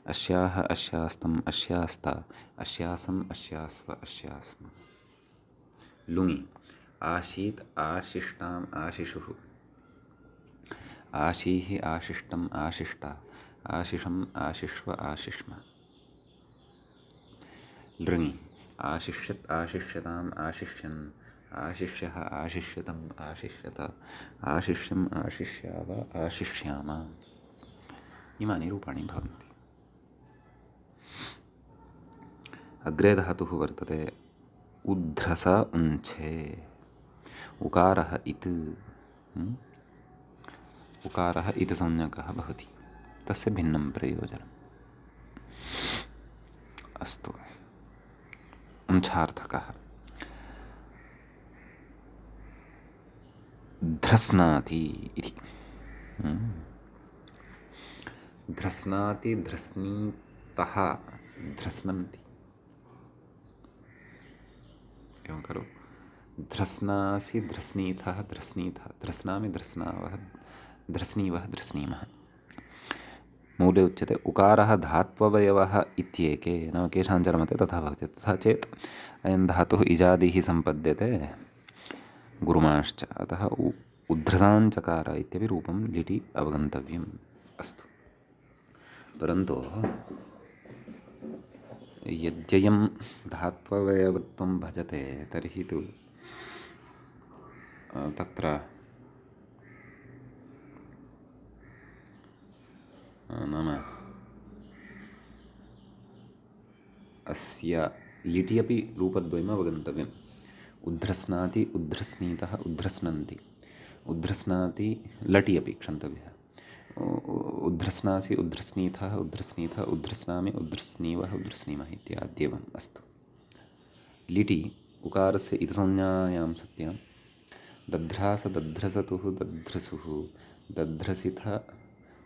अस्याः अस्यास्तम् अस्यास्ता अश्यासम् अस्यास्व अस्यास्म लुङि आशीत् आशिष्टाम् आशिषुः आशीः आशिष्टम् आशिष्टा आशिषम् आशिष्व आशिष्म लृङि आशिष्यत् आशिष्यताम् आशिष्यन् आशिष्यः आशिष्यतम् आशिष्यत आशिष्यम् आशिष्याव आशिष्याम इमानि रूपाणि भवन्ति अग्रे धातुः वर्तते उध्रस उञ्छे उकारः इत् उकारः इति संज्ञकः भवति तस्य भिन्नं प्रयोजनम् अस्तु उञ्छार्थकः ध्रस्नाति इति ध्रस्नाति ध्रस्नीतः ध्रस्नन्ति एवं खलु ध्रस्नासि ध्रस्नीतः ध्रस्नीतः ध्रस्नामि ध्रस्नावः ध्रस्नीवः ध्रस्नीमः मूले उच्यते उकारः धात्ववयवः इत्येके नाम केषाञ्चन मते तथा भवति तथा चेत् अयं धातुः इजादिः सम्पद्यते गुरुमाश्च अतः उद्धृताञ्चकार इत्यपि रूपं लिटि अवगन्तव्यम् अस्तु परन्तु यद्ययं धात्ववयवत्वं भजते तर्हि तु तत्र नाम अस्य लिटि अपि रूपद्वयम् अवगन्तव्यम् उध्रस्नाति उध्रस्नीतः उध्रस्नन्ति उध्रस्नाति लटि अपि क्षन्तव्यः उध्रस्नासि उध्रस्नीतः उध्रस्नीतः उध्रस्नामि उध्रस्नीवः उध्रस्नीमः इत्याद्येवम् अस्तु लिटि उकारस्य इतिसंज्ञायां सत्यां दध्रास दध्रसतुः दध्रसुः दध्रसिथ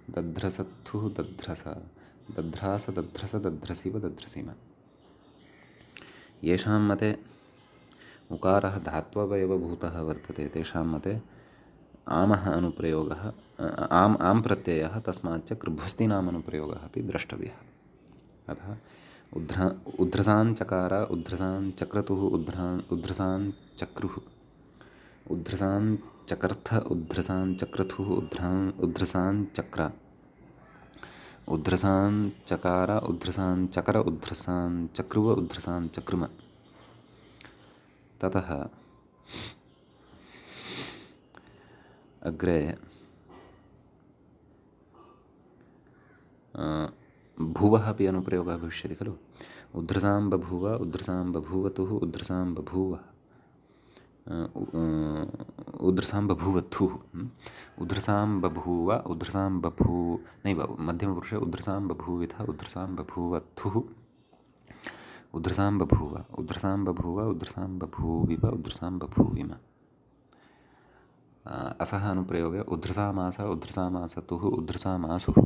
दध्रसत्थुः दध्रस दध्रास दध्रस दध्रसिव दध्रसिम येषां मते उकारः धात्ववयवभूतः वर्तते तेषां मते आमः अनुप्रयोगः आम् प्रत्ययः तस्माच्च कृभ्वस्तीनाम् अनुप्रयोगः अपि द्रष्टव्यः। अतः उध्रसान् चकार उध्रसान् चक्रतुः उध्रसान् चक्रुः उध्रसान् चकर्थ उध्रसान् चक्रथुः उध्रसान् चक्र उध्रसान् चकार उध्रसान् चकर उध्रसान् चक्रुव उध्रसान् चक्रुम। ततः अग्रे भुवः अपि अनुप्रयोगः भविष्यति खलु। उध्रसां बभूव उध्रसां बभूवतुः उध्रसां बभूवः उध्रसां बभूवथुः उध्रसां बभूव उध्रसां नैव मध्यमपुरुषे उध्रसां बभूविथ उध्रसां बभूवथुः उध्रसां बभूव उध्रसां बभूव उध्रसां बभूविव उध्रसां बभूविम। असः अनुप्रयोगे उध्रसामास उध्रसामासतुः उध्रसामासुः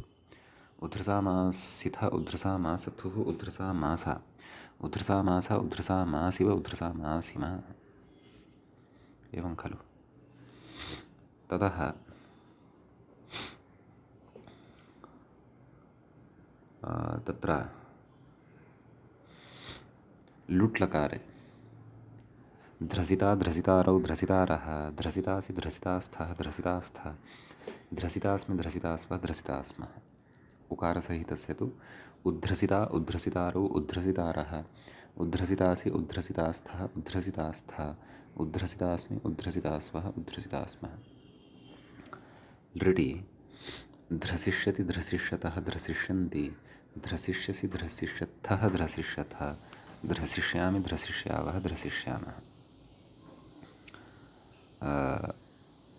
उध्रसामासिथ उध्रसामासथुः उध्रसामासा उध्रसामास उध्रसामासिव उध्रसामासिम। एवं खलु। ततः तत्र लुट्लकारे ध्रसिता ध्रसितारौ ध्रसितारः ध्रसितासि ध्रसितास्थः ध्रसितास्थः ध्रसितास्मि ध्रसितास्व ध्रसितास्मः। उकारसहितस्य तु उध्रसिता उध्रसितारौ उध्रसितारः उध्रसितासि उध्रसितास्थः उध्रसितास्थः उध्रसितास्मि उध्रसितास्वः उध्रसितास्मः। लृटि ध्रसिष्यति ध्रसिष्यतः ध्रसिष्यन्ति ध्रसिष्यसि ध्रसिष्यत्थः ध्रसिष्यथः ध्रसिष्यामि ध्रसिष्यावः ध्रसिष्यामः।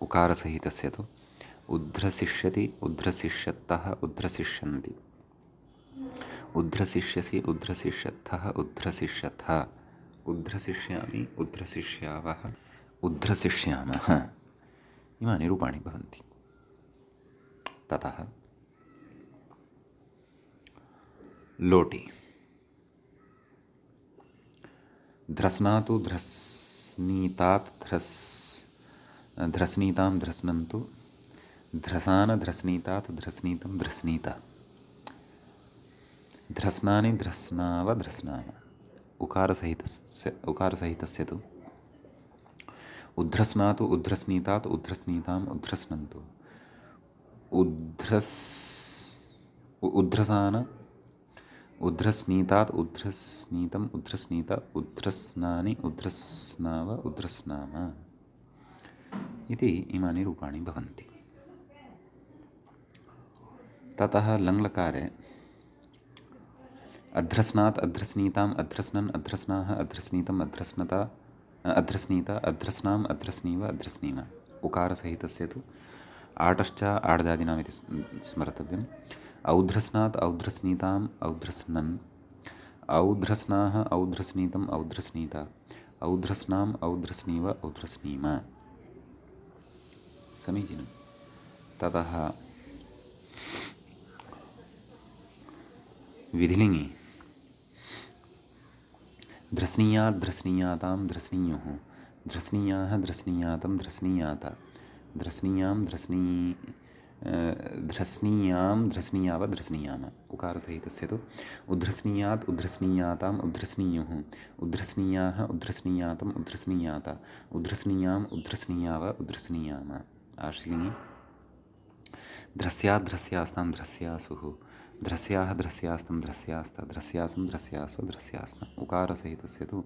उकारसहितस्य तु उध्रसिष्यति उध्रसिष्यत्तः उध्रसिष्यन्ति उध्रसिष्यसि उध्रसिष्यत्थः उध्रसिष्यथः उध्रसिष्यामि उध्रसिष्यावः उध्रसिष्यामः। इमानि रूपाणि भवन्ति। ततः लोटि ध्रस्नातु ध्रस्नीतात् ध्रस्नीतां ध्रस्नन्तु ध्रसान ध्रस्नीतात् ध्रस्नीतं ध्रस्नीता ध्रस्नानि ध्रस्नाव ध्रस्नाम। उकारसहितस्य तु उध्रस्नातु उध्रस्नीतात् उध्रस्नीताम् उध्रस्नन्तु उध्रसान उध्रस्नीतात् उध्रस्नीतम् उध्रस्नीत उध्रस्नानि उध्रस्नाव उध्रस्नाम इति इमानि रूपाणि भवन्ति। ततः लङ्लकारे अध्रस्नात् अध्रस्नीताम् अध्रस्नन् अध्रस्नाः अध्रस्नीतम् अध्रस्नता अध्रस्नीत अध्रस्नाम् अध्रस्नीव अध्रस्नीम। उकारसहितस्य तु आटश्च आडजादीनामिति स्मर्तव्यम्। औध्रस्नात् औध्रस्नीताम् औध्रस्नन् औध्रस्नाः औध्रस्नीतम् औध्रस्नीत औध्रस्नाम् औध्रस्नीव औध्रस्नीम। समीचीनं। ततः विधिलिङ्गि ध्रस्नीयात् ध्रस्नीयातां ध्रस्नीयुः ध्रस्नीयाः ध्रस्नीयातं ध्रस्नीयाता ध्रस्नीयां ध्रस्नीयां ध्रस्नीयाव ध्रस्नीयाम। उकारसहितस्य तु उध्रस्नीयात् उध्रस्नीयाताम् उध्रस्नीयुः उध्रस्नीयाः उध्रस्नीयातम् उध्रस्नीयाता उध्रस्नीयाम् उध्रस्नीयाव उध्रस्नीयाम। आश्लिङ्गि ध्रस्यात् ध्रस्यास्तां ध्रस्यासुः ध्रस्याः ध्रस्यास्तं ध्रस्यास्त ध्रस्यासं ध्रस्यास्व ध्रस्यास्म। उकारसहितस्य तु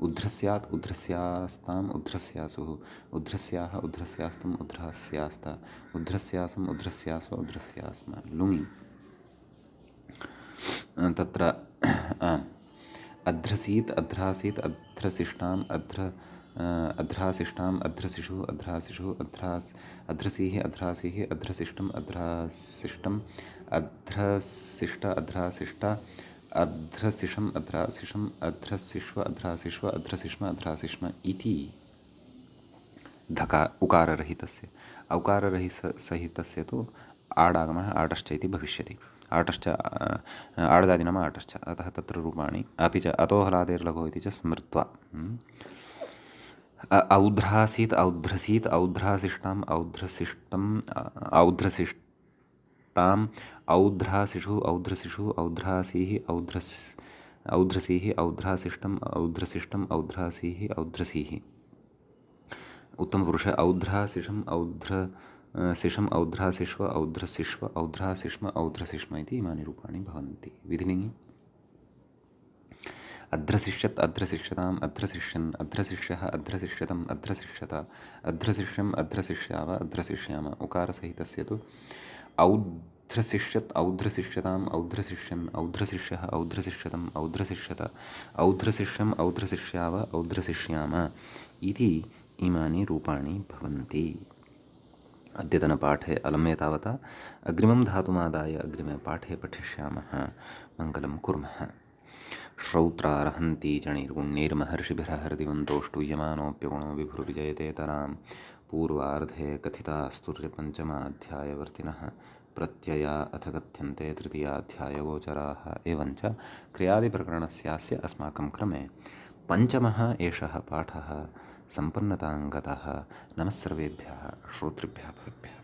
उध्रस्यात् उध्रस्यास्ताम् उध्रस्यासुः उध्रस्याः उध्रस्यास्तं उध्रस्यास्त उध्रस्यासम् उध्रस्यास्व उध्रस्यास्म। लुङि तत्र अध्रसीत् अध्रासीत् अध्रसिष्टाम् अध्रासिष्टाम् अध्रसिषुः अध्रासिषुः अध्रसीः अध्रासीः अध्रसिष्टम् अध्रासिष्टम् अध्रसिष्ट अध्रासिष्ट अध्रसिषम् अध्रासिषम् अध्रसिष्व अध्रासिष्व अध्रसिष्म अध्रासिष्म इति उकाररहितस्य। औकाररहितस्य तु आडागमः आटश्च इति भविष्यति। आटश्च आडदादिनाम आटश्च। अतः तत्र रूपाणि अपि च अतोहलादेर्लघो इति च स्मृत्वा औध्रासीत् औध्रसीत् औध्रासिष्टाम् औध्रसिष्टम् औध्रसिष्टाम् औध्रासिषु औध्रसिषु औध्रासीः औध्रसीः औध्रासिष्टम् औध्रसिष्टम् औध्रासीः औध्रसीः उत्तमपुरुष औध्रासिषम् सिषम् औध्रासिष्व औध्रसिष्व औध्रासिष्म औध्रसिष्म इति इमानि रूपाणि भवन्ति विधिलिङ्गि अध्रसिष्यत् अध्रसिष्यताम् अध्रसिष्यन् अध्रसिष्यः अध्रसिष्यतम् अध्रसिष्यत अध्रसिष्यम् अध्रसिष्याव अध्रसिष्याम उकारसहितस्य तु औध्रसिष्यत् औध्रसिष्यताम् औध्रसिष्यन् औध्रसिष्यः औध्रसिष्यतम् औध्रसिष्यत औध्रसिष्यम् औध्रसिष्याव औध्रसिष्याम इति इमानि रूपाणि भवन्ति अद्यतनपाठे अलम्ये तावता अग्रिमं धातुमादाय अग्रिमे पाठे पठिष्यामः मङ्गलं कुर्मः श्रौत्रार्हन्ति च निर्गुणैर्महर्षिभिरहृदिवन्तोष्टूयमानोऽप्यगुणो विभुर्विजयतेतरां पूर्वार्धे कथितास्तुर्यपञ्चमाध्यायवर्तिनः प्रत्यया अथ कथ्यन्ते तृतीयाध्यायगोचराः एवञ्च क्रियादिप्रकरणस्यास्य अस्माकं क्रमे पञ्चमः एषः पाठः सम्पन्नतां गतः नमः सर्वेभ्यः श्रोतृभ्यः भवद्भ्यः।